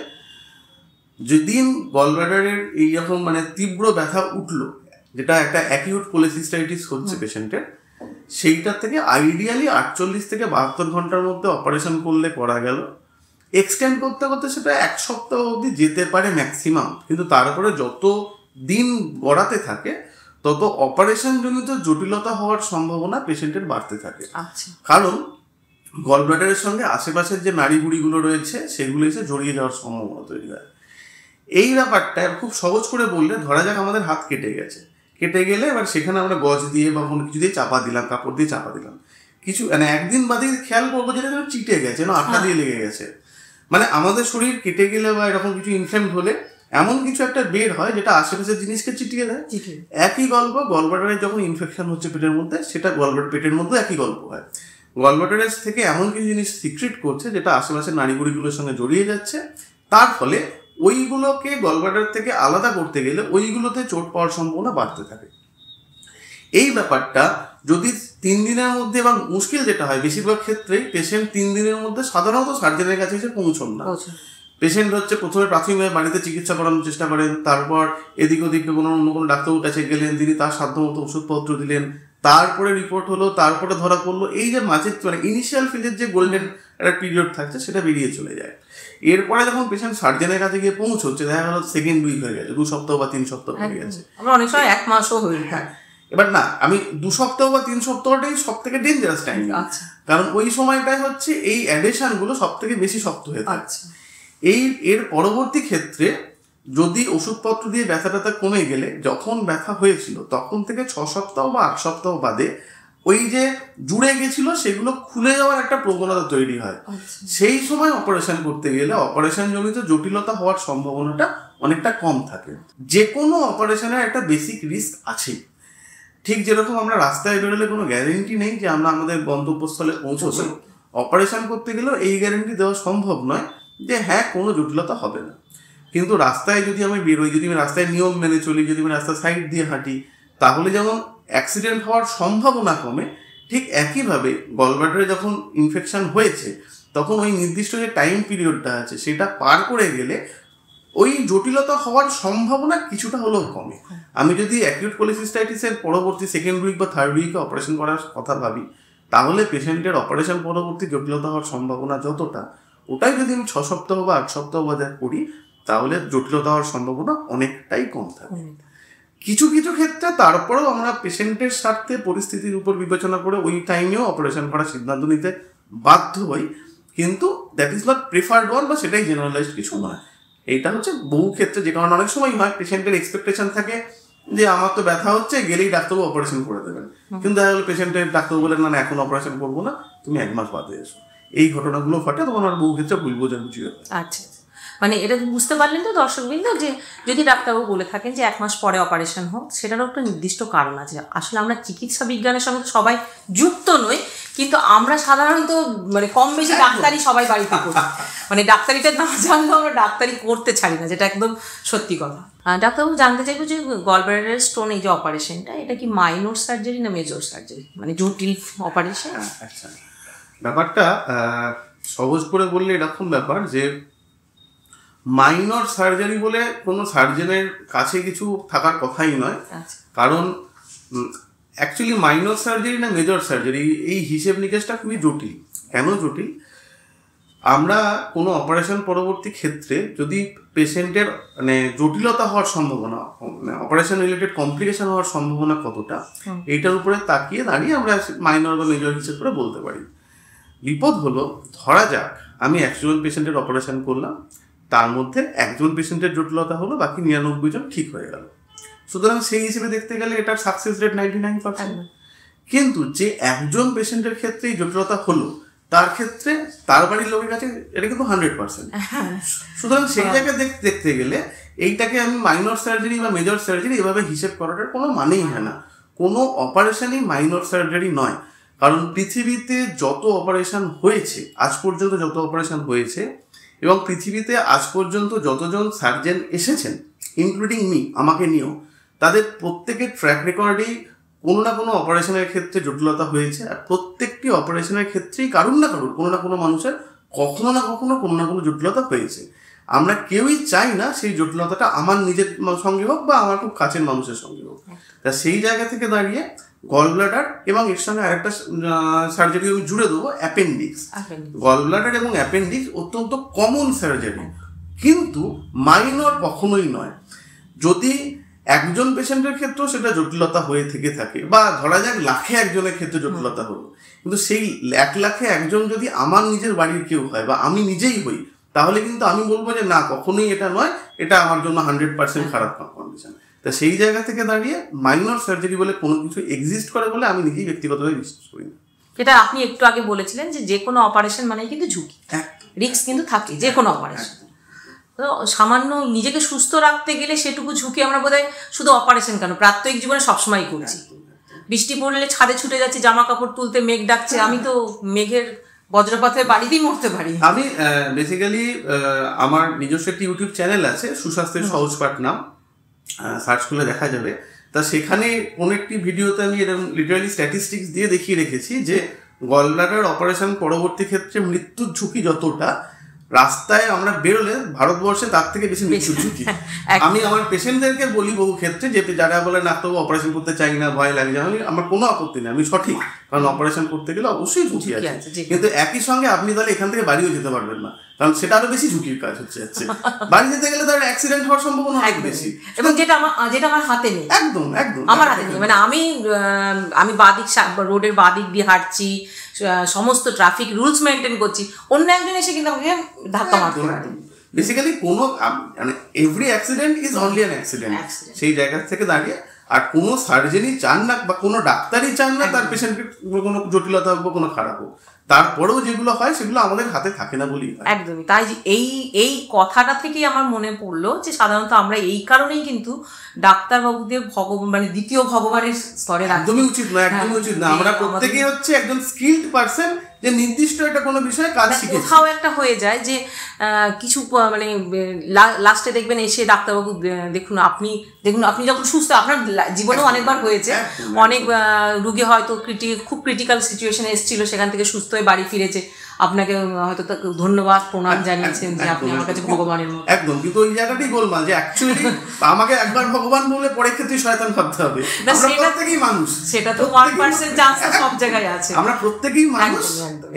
যেদিন গলব্লাডারের এইরকম মানে তীব্র ব্যথা উঠলো, যেটা একটা অ্যাকিউট কোলেসিস্টাইটিস হচ্ছে পেশেন্টের, সেইটার থেকে আইডিয়ালি 48 থেকে 72 ঘন্টার মধ্যে অপারেশন করলে করা গেল। এক্সটেন্ড করতে করতে সেটা 1 সপ্তাহ অবধি যেতে পারে ম্যাক্সিমাম, কিন্তু তারপরে যত দিন গড়াতে থাকে তত অপারেশন জনিত জটিলতা হওয়ার সম্ভাবনা পেশেন্টের বাড়তে থাকে। কারণ গলব্লাডারের সঙ্গে আশেপাশের যে নাড়িভুড়িগুলো রয়েছে সেগুলো এসে জড়িয়ে যাওয়ার সম্ভাবনা তৈরি হয়। এই ব্যাপারটা খুব সহজ করে বললে, ধরা যাক আমাদের হাত কেটে গেছে, কেটে গেলে এবার সেখানে আমরা গজ দিয়ে বা কোনো কিছু দিয়ে চাপা দিলাম, কাপড় দিয়ে চাপা দিলাম, কিছু মানে একদিন বাদে খেয়াল করবো যেটা চিটে গেছে না, আঠা দিয়ে লেগে গেছে। মানে আমাদের শরীর কেটে গেলে বা এরকম কিছু ইনফ্লেমড হলে এমন কিছু একটা বের হয় যেটা আশেপাশের জিনিসকে চিটিয়ে দেয়। একই গল্প গলব্লাডারে যখন ইনফেকশন হচ্ছে পেটের মধ্যে, সেটা গলব্লাডার পেটের মধ্যে একই গল্প হয়। গলব্লাডারের থেকে এমন কিছু জিনিস সিক্রেট করছে যেটা আশেপাশের নাড়িভুড়িগুলোর সঙ্গে জড়িয়ে যাচ্ছে, তার ফলে ওইগুলোকে গলব্লাডার থেকে আলাদা করতে গেলে ওইগুলোতে চোট পাওয়ার সম্ভাবনা বাড়তে থাকে। এই ব্যাপারটা যদি 3 দিনের মধ্যে, এবং মুশকিল যেটা হয় বেশিরভাগ ক্ষেত্রেই পেশেন্ট 3 দিনের মধ্যে সাধারণত সার্জনের কাছে এসে পৌঁছন না। পেশেন্ট হচ্ছে প্রথমে প্রাথমিকভাবে বাড়িতে চিকিৎসা করানোর চেষ্টা করেন, তারপর এদিক ওদিক অন্য কোনো ডাক্তারের কাছে গেলেন, তিনি তার সাধ্যমতো ওষুধপত্র দিলেন, তারপরে রিপোর্ট হলো, তারপরে ধরা পড়লো। এই যে মাঝের মানে ইনিশিয়াল ফেজের যে গোল্ডেন একটা পিরিয়ড থাকছে সেটা বেরিয়ে চলে যায়। এরপরে যখন পেশেন্ট সার্জনের কাছে গিয়ে পৌঁছচ্ছে, দেখা গেল সেকেন্ড উইক হয়ে গেছে, 2 সপ্তাহ বা 3 সপ্তাহ হয়ে গেছে, অনেক সময় 1 মাসও হয়ে যায়। হ্যাঁ, এবার না, আমি 2 সপ্তাহ বা 3 সপ্তাহটাই সব থেকে ডেঞ্জারাস টাইম, কারণ ওই সময়টাই হচ্ছে এই অ্যাডিশন গুলো সব থেকে বেশি শক্ত হয়ে থাকে। এর পরবর্তী ক্ষেত্রে যদি ওষুধপত্র দিয়ে ব্যথা কমে গেলে, যখন ব্যথা হয়েছিল তখন থেকে 6 সপ্তাহ বা 8 সপ্তাহ বাদে ওই যে জুড়ে গেছিল সেগুলো খুলে যাওয়ার একটা প্রবণতা তৈরি হয়। সেই সময় অপারেশন করতে গেলে অপারেশন জনিত জটিলতা হওয়ার সম্ভাবনাটা অনেকটা কম থাকে। যে কোনো অপারেশনের একটা বেসিক রিস্ক আছে। ঠিক যেরকম আমরা রাস্তায় বেরোলে কোনো গ্যারেন্টি নেই যে আমরা আমাদের গন্তব্যস্থলে পৌঁছবো, অপারেশন করতে গেলেও এই গ্যারেন্টি দেওয়া সম্ভব নয় যে হ্যাঁ কোনো জটিলতা হবে না। কিন্তু রাস্তায় যদি আমি বেরোই, যদি আমি রাস্তায় নিয়ম মেনে চলি, যদি আমি রাস্তার সাইড দিয়ে হাঁটি, তাহলে যেমন অ্যাক্সিডেন্ট হওয়ার সম্ভাবনা কমে, ঠিক একইভাবে গলব্লাডারে যখন ইনফেকশন হয়েছে তখন ওই নির্দিষ্ট যে টাইম পিরিয়ডটা আছে সেটা পার করে গেলে ওই জটিলতা হওয়ার সম্ভাবনা কিছুটা হলেও কমে। আমি যদি অ্যাকিউট কোলিসিস্টাইটিসের পরবর্তী সেকেন্ড উইক বা থার্ড উইকে অপারেশন করার কথা ভাবি, তাহলে পেশেন্টের অপারেশন পরবর্তী জটিলতা হওয়ার সম্ভাবনা যতটা, ওটাই যদি আমি 6 সপ্তাহ বা 8 সপ্তাহ বাজার করি, তাহলে জটিলতা হওয়ার সম্ভাবনা অনেকটাই কম থাকে। কিছু কিছু ক্ষেত্রে তারপরেও আমরা পেশেন্টের স্বার্থে পরিস্থিতির উপর বিবেচনা করে ওই টাইমেও অপারেশন করার সিদ্ধান্ত নিতে বাধ্য হই, কিন্তু that is not preferred one, বা সেটাই জেনারেলাইজড কিছু নয়। এইটা হচ্ছে বহু ক্ষেত্রে, যে কারণে অনেক সময় হয় পেশেন্টের এক্সপেকটেশন থাকে যে আমার তো ব্যথা হচ্ছে, গেলেই ডাক্তারবাবু অপারেশন করে দেবেন, কিন্তু দেখা গেলো পেশেন্টের ডাক্তারবাবু বলেন না এখন অপারেশন করবো না, তুমি 1 মাস বাদে এসো। এই ঘটনাগুলো ঘটে, তখন আর বহু ক্ষেত্রে ভুল বোঝাবুঝি হয়। আচ্ছা, মানে এটা বুঝতে পারলেন তো দর্শকবৃন্দ, যে যদি ডাক্তারবাবু বলে থাকেন যে 1 মাস পরে অপারেশন হোক, সেটারও একটা নির্দিষ্ট কারণ আছে। আসলে আমরা চিকিৎসা বিজ্ঞানের সঙ্গে সবাই যুক্ত নই, কিন্তু আমরা সাধারণত মানে কম বেশি ডাক্তারি সবাই বাড়িতে করি, মানে ডাক্তারিটা না জানলেও আমরা ডাক্তারি করতে ছাড়ি না, যেটা একদম সত্যি কথা। ডাক্তারবাবু জানতে চাইবো যে গলব্লাডার স্টোন এই যে অপারেশনটা, এটা কি মাইনর সার্জারি না মেজর সার্জারি, মানে জটিল অপারেশন? আচ্ছা, ব্যাপারটা সহজ করে বললে এরকম ব্যাপার যে মাইনর সার্জারি বলে কোনো সার্জনের কাছে কিছু থাকার কথাই নয়। কারণ অ্যাকচুয়ালি মাইনর সার্জারি না মেজর সার্জারি, এই হিসেব নিকেশটা খুবই জটিল। কেন জটিল? আমরা কোনো অপারেশন পরবর্তী ক্ষেত্রে যদি পেশেন্টের মানে জটিলতা হওয়ার সম্ভাবনা, অপারেশন রিলেটেড কমপ্লিকেশন হওয়ার সম্ভাবনা কতটা, এইটার উপরে তাকিয়ে দাঁড়িয়ে আমরা মাইনর বা মেজর হিসেব করে বলতে পারি। বিপদ হলো, ধরা যাক আমি 100 জন পেশেন্টের অপারেশন করলাম, তার মধ্যে 1 জন পেশেন্টের জটিলতা হলো, বাকি 99 জন ঠিক হয়ে গেল। সুতরাং সেই হিসেবে দেখতে গেলে এটার সাকসেস রেট 99%। কিন্তু যে 1 জন পেশেন্টের ক্ষেত্রে জটিলতা হলো, তার ক্ষেত্রে তার বাড়ির লোকের কাছে এটা কিন্তু 100%। সুতরাং সেই জায়গায় দেখতে গেলে এইটাকে আমি মাইনর সার্জারি বা মেজর সার্জারি এভাবে হিসেব করাটার কোনো মানেই হয় না। কোনো অপারেশনই মাইনর সার্জারি নয়, কারণ পৃথিবীতে যত অপারেশন হয়েছে, আজ পর্যন্ত যত অপারেশন হয়েছে, এবং পৃথিবীতে আজ পর্যন্ত যতজন সার্জন এসেছেন ইনক্লুডিং মি, আমাকে নিয়েও, তাদের প্রত্যেকের ট্র্যাক রেকর্ডেই কোনো না কোনো অপারেশনের ক্ষেত্রে জটিলতা হয়েছে। আর প্রত্যেকটি অপারেশনের ক্ষেত্রেই কারুর না কারুর কোনো না কোনো মানুষের কখনো না কখনো কোনো না কোনো জটিলতা হয়েছে। আমরা কেউই চাই না সেই জটিলতাটা আমার নিজের সঙ্গে হোক বা আমার খুব কাছের মানুষের সঙ্গে হোক। তা সেই জায়গা থেকে দাঁড়িয়ে গলব্লাডার এবং এর সঙ্গে আরেকটা সার্জারি আমি জুড়ে দেবো, অ্যাপেন্ডিক্স। গলব্লাডার এবং অ্যাপেন্ডিক্স অত্যন্ত কমন সার্জারি, কিন্তু মাইনর কখনোই নয়। যদি 1 জন পেশেন্টের ক্ষেত্রেও সেটা জটিলতা হয়ে থেকে থাকে, বা ধরা যাক 1,00,000 একজনের ক্ষেত্রে জটিলতা হলো, কিন্তু সেই 1,00,000 একজন যদি আমার নিজের বাড়ির কেউ হয় বা আমি নিজেই হই, তাহলে কিন্তু আমি বলবো যে না, কখনোই এটা নয়, এটা আমার জন্য 100% খারাপ কন্ডিশন। তা সেই জায়গা থেকে দাঁড়িয়ে মাইনর সার্জারি বলে কোনো কিছু এক্সিস্ট করে বলে আমি নিজেই ব্যক্তিগতভাবে বিশ্বাস করি না। এটা আপনি একটু আগে বলেছিলেন যে কোনো অপারেশন মানেই কিন্তু ঝুঁকি, রিস্ক কিন্তু থাকে যে কোনো অপারেশন। তো সামান্য নিজেকে সুস্থ রাখতে গেলে সেটুকু ঝুঁকি আমরা বোধহয় শুধু অপারেশন কেন, প্রাত্যহিক জীবনে সবসময় করছি। বৃষ্টি পড়লে ছাদে ছুটে যাচ্ছি জামা কাপড় তুলতে, মেঘ ডাকছে, আমি তো মেঘের বজ্রপাতের বাড়িতেই মরতে পারি। আমি বেসিক্যালি আমার নিজস্ব একটি ইউটিউব চ্যানেল আছে, সুস্বাস্থ্যের সহজ পাঠ নাম, সার্চ করলে দেখা যাবে। তা সেখানে কোনো একটি ভিডিওতে আমি এরকম লিটারালি স্ট্যাটিস্টিক্স দিয়ে দেখিয়ে রেখেছি যে গলব্লাডার অপারেশন পরবর্তী ক্ষেত্রে মৃত্যুর ঝুঁকি যতটা, রাস্তায় আমরা বেরোলে ভারতবর্ষে তার থেকে বেশি মৃত্যুর ঝুঁকি। আমি আমার পেশেন্টদেরকে বলি বহু ক্ষেত্রে, যে যারা বলে না তবু অপারেশন করতে চাই না, ভয় লাগে, আমার কোনো আপত্তি নেই, আমি সঠিক, কারণ অপারেশন করতে গেলে অবশ্যই ঝুঁকি আছে, কিন্তু একই সঙ্গে আপনি তাহলে এখান থেকে বাড়িও যেতে পারবেন না, কারণ সেটা আরো বেশি ঝুঁকির কাজ হচ্ছে। বাড়ি যেতে গেলে তার অ্যাক্সিডেন্ট হওয়ার সম্ভাবনা অনেক বেশি, এবং যেটা আমার হাতে নেই। একদম একদম আমার হাতে নেই, মানে আমি বাদিক রোডের বাদিক দিয়ে হাঁটছি, সমস্ত ট্রাফিক রুলস মেনটেন করছি, অন্য একজন এসে কিন্তু আমাকে ধাক্কা মারতে পারে। বেসিক্যালি কোনো মানে every accident is only an accident. সেই জায়গা থেকে দাঁড়িয়ে আর কোনো সার্জেনই চান না বা কোনো ডাক্তারই চান না তার পেশেন্টের কোনো জটিলতা হোক বা কোনো খারাপ হোক, তারপরেও যেগুলো হয় সেগুলো আমাদের হাতে থাকে না বলেই হয়। একদমই তাই। এই কথাটা থেকেই আমার মনে পড়লো যে সাধারণত আমরা এই কারণেই কিন্তু ডাক্তারবাবুদের ভগবান মানে দ্বিতীয় ভগবানের স্তরে একদমই উচিত না, একদমই উচিত না। আমরা প্রত্যেকেই হচ্ছে একজন স্কিলড পারসন যে নির্দিষ্ট একটা কোনো বিষয়ে কাজ শিখেছে। কোথাও একটা হয়ে যায় যে কিছু মানে লাস্টে দেখবেন এসে ডাক্তারবাবু দেখুন আপনি যখন সুস্থ, আপনার জীবনেও অনেকবার হয়েছে, অনেক রুগী হয়তো খুব ক্রিটিক্যাল সিচুয়েশনে এসেছিল, সেখান থেকে সুস্থ হয়ে বাড়ি ফিরেছে, আপনাকে হয়তো ধন্যবাদ প্রণাম জানিয়েছেন যে আপনি আমার কাছে ভগবানের মতো। একদম, কিন্তু ওই জায়গাটাই গোলমাল যে অ্যাকচুয়ালি আমাকে একবার ভগবান বলে পরে ক্ষেত্রে শয়তান ভাবতে হবে। আমরা প্রত্যেকেই মানুষ, সেটা তো 1% চান্স সব জায়গায় আছে, আমরা প্রত্যেকেই মানুষ।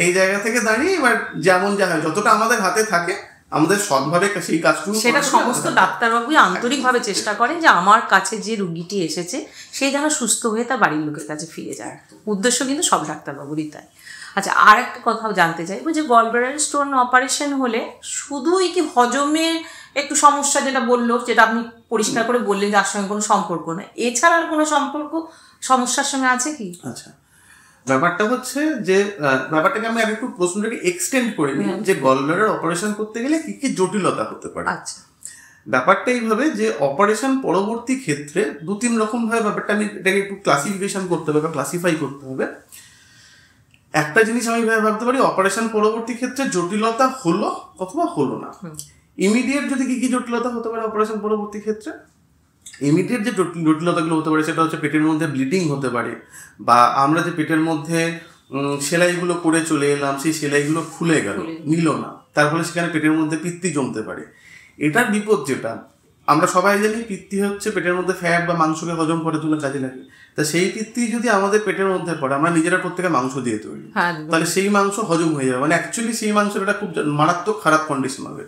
এই জায়গা থেকে দাঁড়িয়ে এবার যেমন যা হয় যতটা আমাদের হাতে থাকে আমাদের সৎভাবে সেই কাজটুকু, সেটা সমস্ত ডাক্তারবাবুই আন্তরিকভাবে চেষ্টা করেন যে আমার কাছে যে রুগীটি এসেছে সে যেন সুস্থ হয়ে তার বাড়ির লোকের কাছে ফিরে যায়। উদ্দেশ্য কিন্তু সব ডাক্তারবাবুরই তাই। আচ্ছা, আর একটা কথাও জানতে চাইবো যে গলব্লাডার স্টোন অপারেশন হলে শুধুই কি হজমের একটু সমস্যা, যেটা বললো, যেটা আপনি পরিষ্কার করে বললেন যে তার সঙ্গে কোনো সম্পর্ক নেই, এছাড়া আর কোনো সম্পর্ক সমস্যার সঙ্গে আছে কি? আচ্ছা, ব্যাপারটা হচ্ছে যে ব্যাপারটাকে আমি একটু প্রশ্নটাকে এক্সটেন্ড করে নিই যে গলব্লাডার অপারেশন করতে গেলে কি কি জটিলতা হতে পারে। আচ্ছা, ব্যাপারটা এইভাবে যে অপারেশন পরবর্তী ক্ষেত্রে 2-3 রকম ভাবে ব্যাপারটা আমি এটাকে একটু ক্লাসিফিকেশন করতে হবে বা ক্লাসিফাই করতে হবে। একটা জিনিস আমি ভাবতে পারি, অপারেশন পরবর্তী ক্ষেত্রে জটিলতা হলো অথবা হলো না। ইমিডিয়েট যদি কি কি জটিলতা হতে পারে অপারেশন পরবর্তী ক্ষেত্রে, ইমিডিয়েট যে জটিলতাগুলো হতে পারে সেটা হচ্ছে পেটের মধ্যে ব্লিডিং হতে পারে, বা আমরা যে পেটের মধ্যে সেলাইগুলো করে চলে এলাম সেই সেলাইগুলো খুলে গেল, নিল না, তার ফলে সেখানে পেটের মধ্যে পিত্তি জমতে পারে। এটার বিপদ যেটা আমরা সবাই জানি, পিত্তি হচ্ছে পেটের মধ্যে ফ্যাট বা মাংসকে হজম করে তুলে কাজে লাগে। তা সেই পিত্তি যদি আমাদের পেটের মধ্যে পড়ে, আমরা নিজেরা প্রত্যেকে মাংস দিয়ে তৈরি, তাহলে সেই মাংস হজম হয়ে যাবে, মানে অ্যাকচুয়ালি সেই মাংসের একটা খুব মারাত্মক খারাপ কন্ডিশন হবে।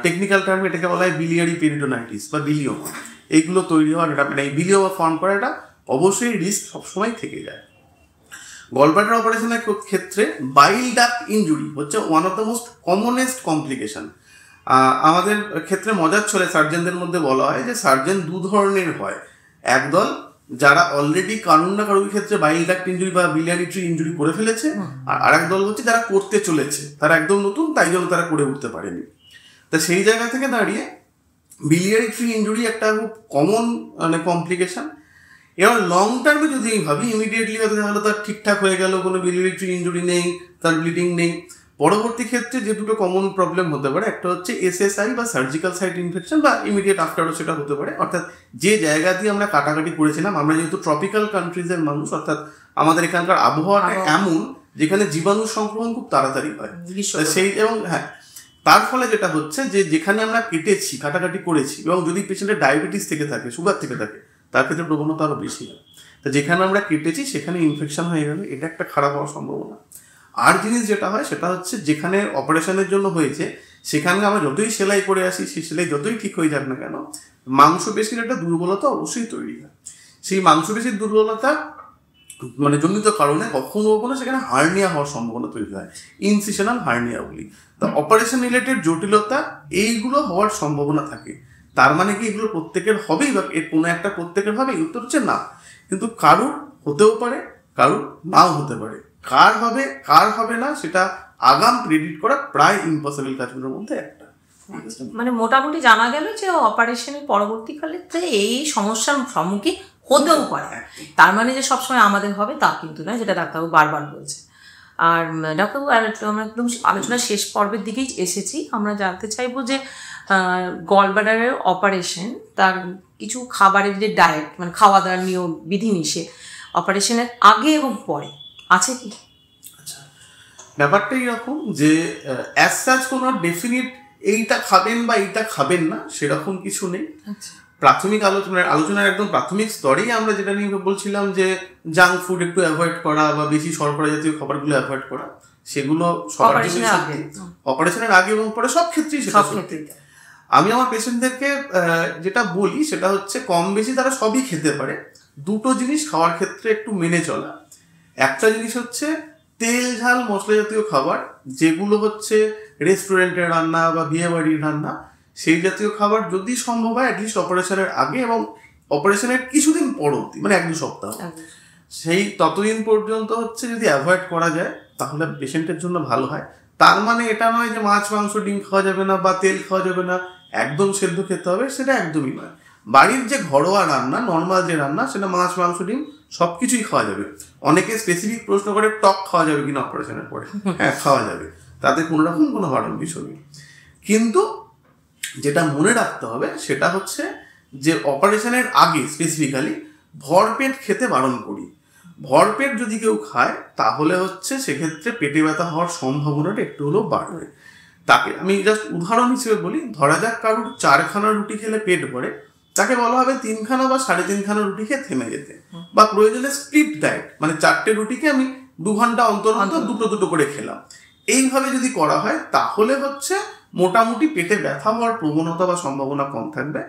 টেকনিক্যাল টার্মে এটাকে বলা হয় বিলিয়ারি পেরিটোনাইটিস বা বিলিওমা। এইগুলো তৈরি হওয়ার, এটা মানে বিলিওমা ফর্ম করা, এটা অবশ্যই রিস্ক সবসময় থেকে যায়। গলব্লাডার অপারেশনের ক্ষেত্রে বাইল ডাক্ট ইনজুরি হচ্ছে one of the most commonest complication. আমাদের ক্ষেত্রে মজার ছলে সার্জেনদের মধ্যে বলা হয় যে সার্জেন 2 ধরনের হয়। একদল যারা অলরেডি কারণ না কারোর ক্ষেত্রে বাইল ডাক্ট ইনজুরি বা বিলিয়ারি ট্রি ইনজুরি করে ফেলেছে, আর আরেক দল হচ্ছে যারা করতে চলেছে, তারা একদম নতুন, তাই জন্য তারা করে উঠতে পারেনি। তা সেই জায়গা থেকে দাঁড়িয়ে বিলিয়ারি ট্রি ইনজুরি একটা খুব কমন মানে কমপ্লিকেশন। এবার লং টার্মে যদি আমি ভাবি, ইমিডিয়েটলি হয়তো তাহলে তার ঠিকঠাক হয়ে গেল, কোনো বিলিয়ারি ট্রি ইনজুরি নেই, তার ব্লিডিং নেই। পরবর্তী ক্ষেত্রে যে দুটো কমন প্রবলেম হতে পারে, একটা হচ্ছে এসএসআই বা সার্জিক্যাল সাইট ইনফেকশন, বা ইমিডিয়েট আফটারও সেটা হতে পারে। অর্থাৎ যে জায়গা দিয়ে আমরা কাটাকাটি করেছিলাম, আমরা যেহেতু ট্রপিক্যাল কান্ট্রিজের মানুষ, অর্থাৎ আমাদের এখানকার আবহাওয়াটা এমন যেখানে জীবাণু সংক্রমণ খুব তাড়াতাড়ি হয় সেই, এবং হ্যাঁ, তার ফলে যেটা হচ্ছে যে যেখানে আমরা কেটেছি, কাটাকাটি করেছি, এবং যদি পেশেন্টের ডায়াবেটিস থেকে থাকে, সুগার থেকে থাকে, তার ক্ষেত্রে প্রবণতা আরও বেশি হয়। তো যেখানে আমরা কেটেছি সেখানে ইনফেকশন হয়ে গেলে এটা একটা খারাপ হওয়ার সম্ভাবনা। আর জিনিস যেটা হয় সেটা হচ্ছে যেখানে অপারেশনের জন্য হয়েছে সেখানে আমরা যতই সেলাই করে আসি, সেই সেলাই যতই ঠিক হয়ে যাক না কেন, মাংসপেশির একটা দুর্বলতা অবশ্যই তৈরি হয়। সেই মাংসপেশির দুর্বলতা মানে জনিত কারণে কখনো কখনো সেখানে হার্নিয়া হওয়ার সম্ভাবনা তৈরি হয়, ইনসিশনাল হার্নিয়া বলি। তো অপারেশন রিলেটেড জটিলতা এইগুলো হওয়ার সম্ভাবনা থাকে। তার মানে কি এগুলো প্রত্যেকের হবেই বা এর কোনো একটা প্রত্যেকের হবেই? উত্তর হচ্ছে না। কিন্তু কারুর হতেও পারে, কারুর নাও হতে পারে। কার হবে কার হবে না সেটা আগাম প্রেডিক্ট করা প্রায় ইম্পসিবল কাজগুলোর মধ্যে একটা। মানে মোটামুটি জানা গেল যে অপারেশনের পরবর্তীকালে এই সমস্যার সম্মুখীন হতেও পারে, তার মানে যে সবসময় আমাদের হবে তা কিন্তু না, যেটা ডাক্তারবাবু বারবার বলছে। আর ডাক্তারবাবু, আমরা একদম আলোচনার শেষ পর্বের দিকেই এসেছি। আমরা জানতে চাইবো যে গলব্লাডারের অপারেশন, তার কিছু খাবারের যে ডায়েট, মানে খাওয়া দাওয়ার নিয়ম বিধিনিষেধ অপারেশনের আগে এবং পরে আছে কি? আচ্ছা, ব্যাপারটা এরকম যে অ্যাজ সাচ কোনো ডেফিনিট এইটা খাবেন বা এইটা খাবেন না সেরকম কিছু নেই। প্রাথমিক আলোচনার একদম প্রাথমিক স্তরেই আমরা যেটা নিয়ে বলছিলাম যে জাঙ্ক ফুড একটু অ্যাভয়েড করা বা বেশি শর্করা জাতীয় খাবারগুলো অ্যাভয়েড করা, সেগুলো অপারেশনের আগে এবং পরে সব ক্ষেত্রেই সেটা সত্যি। আমি আমার পেশেন্টদেরকে যেটা বলি সেটা হচ্ছে কম বেশি তারা সবই খেতে পারে। দুটো জিনিস খাওয়ার ক্ষেত্রে একটু মেনে চলা। একটা জিনিস হচ্ছে তেল ঝাল মশলা জাতীয় খাবার, যেগুলো হচ্ছে রেস্টুরেন্টের রান্না বা বিয়ে বাড়ির রান্না, সেই জাতীয় খাবার যদি সম্ভব হয় অ্যাটলিস্ট অপারেশনের আগে এবং অপারেশনের কিছুদিন পরবর্তী, মানে 1-2 সপ্তাহ, সেই ততদিন পর্যন্ত হচ্ছে যদি অ্যাভয়েড করা যায় তাহলে পেশেন্টের জন্য ভালো হয়। তার মানে এটা নয় যে মাছ মাংস ডিম খাওয়া যাবে না বা তেল খাওয়া যাবে না, একদম সেদ্ধ খেতে হবে, সেটা একদমই নয়। বাড়ির যে ঘরোয়া রান্না, নর্মাল যে রান্না, সেটা মাছ মাংস ডিম সব কিছুই খাওয়া যাবে। অনেকে স্পেসিফিক প্রশ্ন করে টক খাওয়া যাবে কিনা অপারেশনের পরে। হ্যাঁ, খাওয়া যাবে, তাতে কোনো রকম কোনো বারণ বিষয় নেই। কিন্তু যেটা মনে রাখতে হবে সেটা হচ্ছে যে অপারেশনের আগে স্পেসিফিক্যালি ভরপেট খেতে বারণ করি। ভরপেট যদি কেউ খায় তাহলে হচ্ছে সেক্ষেত্রে পেটে ব্যথা হওয়ার সম্ভাবনাটা একটু হলেও বাড়বে। তাকে আমি জাস্ট উদাহরণ হিসেবে বলি, ধরা যাক কারোর 4খানা রুটি খেলে পেট ভরে, তাকে বলা হবে 3খানা বা 3.5খানা রুটি খেয়ে থেমে যেতে, বা প্রয়োজনে স্প্লিট ডায়েট, মানে 4টে রুটিকে আমি 2 ঘন্টা অন্তর অন্তর দুটো করে খেলাম। এইভাবে যদি করা হয় তাহলে হচ্ছে মোটামুটি পেটে ব্যথা হওয়ার প্রবণতা বা সম্ভাবনা কম থাকবে।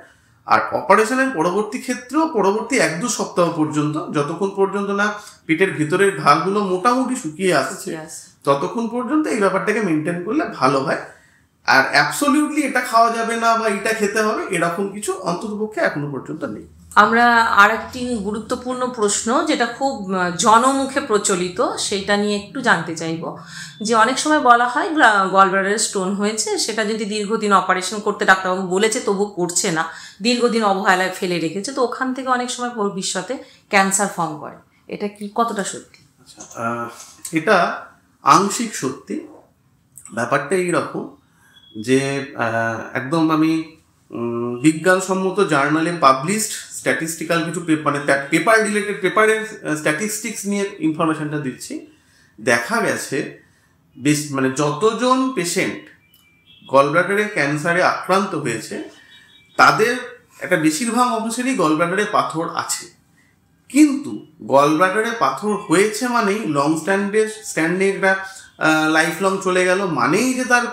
আর অপারেশনের পরবর্তী ক্ষেত্রেও পরবর্তী 1-2 সপ্তাহ পর্যন্ত, যতক্ষণ পর্যন্ত না পেটের ভিতরের ঘাগুলো মোটামুটি শুকিয়ে আসছে, ততক্ষণ পর্যন্ত এই ব্যাপারটাকে মেনটেন করলে ভালো হয়। আর অ্যাবসলিউটলি এটা খাওয়া যাবে না বা এটা খেতে হবে এরকম কিছু অন্ততপক্ষে এখনো পর্যন্ত নেই। আমরা আরেকটি গুরুত্বপূর্ণ প্রশ্ন যেটা খুব জনমুখে প্রচলিত, সেইটা নিয়ে একটু জানতে চাইব। যে অনেক সময় বলা হয় গলব্লাডারে স্টোন হয়েছে, সেটা যদি দীর্ঘদিন অপারেশন করতে ডাক্তারবাবু বলেছে তবু করছে না, দীর্ঘদিন অবহেলায় ফেলে রেখেছে, তো ওখান থেকে অনেক সময় ভবিষ্যতে ক্যান্সার ফর্ম করে, এটা কি কতটা সত্যি? এটা আংশিক সত্যি। ব্যাপারটা এইরকম যে একদম আমি বিজ্ঞানসম্মত জার্নালে পাবলিশড স্ট্যাটিস্টিক্যাল কিছু মানে পেপার রিলেটেড পেপারের স্ট্যাটিস্টিক্স নিয়ে ইনফরমেশনটা দিচ্ছি। দেখা গেছে মানে যতজন পেশেন্ট গলব্লাডারে ক্যান্সারে আক্রান্ত হয়েছে তাদের একটা বেশিরভাগ অংশেরই গলব্লাডারে পাথর আছে। কিন্তু গলব্লাডারে পাথর হয়েছে মানেই লং স্ট্যান্ডে একটা লাইফ লং চলে গেল, মানেই যে তার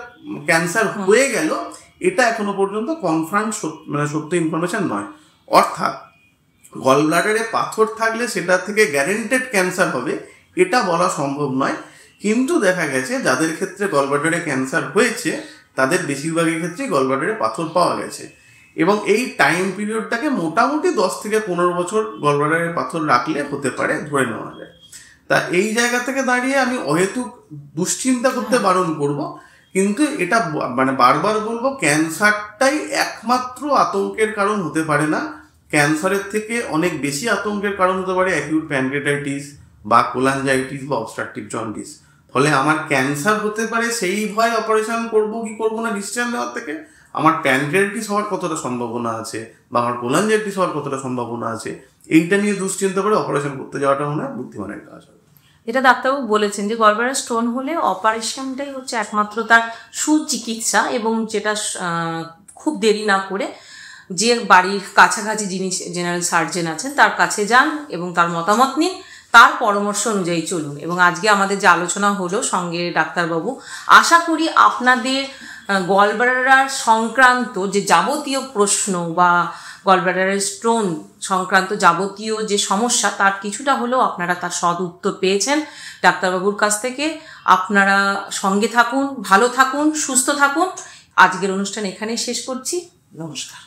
ক্যান্সার হয়ে গেল, এটা এখনো পর্যন্ত কনফার্ম মানে সত্য ইনফরমেশন নয়। অর্থাৎ গলব্লাডারে পাথর থাকলে সেটা থেকে গ্যারেন্টেড ক্যান্সার হবে এটা বলা সম্ভব নয়। কিন্তু দেখা গেছে যাদের ক্ষেত্রে গলব্লাডারে ক্যান্সার হয়েছে তাদের বেশিরভাগের ক্ষেত্রেই গলব্লাডারে পাথর পাওয়া গেছে, এবং এই টাইম পিরিয়ডটাকে মোটামুটি 10 থেকে 15 বছর গলব্লাডারে পাথর রাখলে হতে পারে, ধরে নেওয়া যায়। তা এই জায়গা থেকে দাঁড়িয়ে আমি অহেতুক দুশ্চিন্তা করতে বারণ করব। কিন্তু এটা মানে বারবার বলবো, ক্যান্সারটাই একমাত্র আতঙ্কের কারণ হতে পারে না। ক্যান্সারের থেকে অনেক বেশি আতঙ্কের কারণ হতে পারে অ্যাকিউট প্যানক্রিয়াটাইটিস বা কোলাঞ্জাইটিস বা অবস্ট্রাকটিভ জন্ডিস। ফলে আমার ক্যান্সার হতে পারে সেই ভয় অপারেশন করব কি করব না ডিসিশন নেওয়ার থেকে আমার প্যানক্রিয়াটাইটিস হওয়ার কতটা সম্ভাবনা আছে বা আমার কোলাঞ্জাইটিস হওয়ার কতটা সম্ভাবনা আছে, এইটা নিয়ে দুশ্চিন্তা করে অপারেশন করতে যাওয়াটা মনে হয় বুদ্ধিমানের কাজ হবে। এটা ডাক্তারবাবু বলেছেন যে গলব্লাডার স্টোন হলে অপারেশনটাই হচ্ছে একমাত্র তার সুচিকিৎসা, এবং যেটা খুব দেরি না করে যে বাড়ির কাছাকাছি যিনি জেনারেল সার্জন আছেন তার কাছে যান এবং তার মতামত নিন, তার পরামর্শ অনুযায়ী চলুন। এবং আজকে আমাদের যে আলোচনা হলো সঙ্গে ডাক্তারবাবু, আশা করি আপনাদের গলব্লাডার সংক্রান্ত যে যাবতীয় প্রশ্ন বা গলব্লাডারের স্টোন সংক্রান্ত যাবতীয় যে সমস্যা তার কিছুটা হলেও আপনারা তার সদ উত্তর পেয়েছেন ডাক্তারবাবুর কাছ থেকে। আপনারা সঙ্গে থাকুন, ভালো থাকুন, সুস্থ থাকুন। আজকের অনুষ্ঠান এখানেই শেষ করছি। নমস্কার।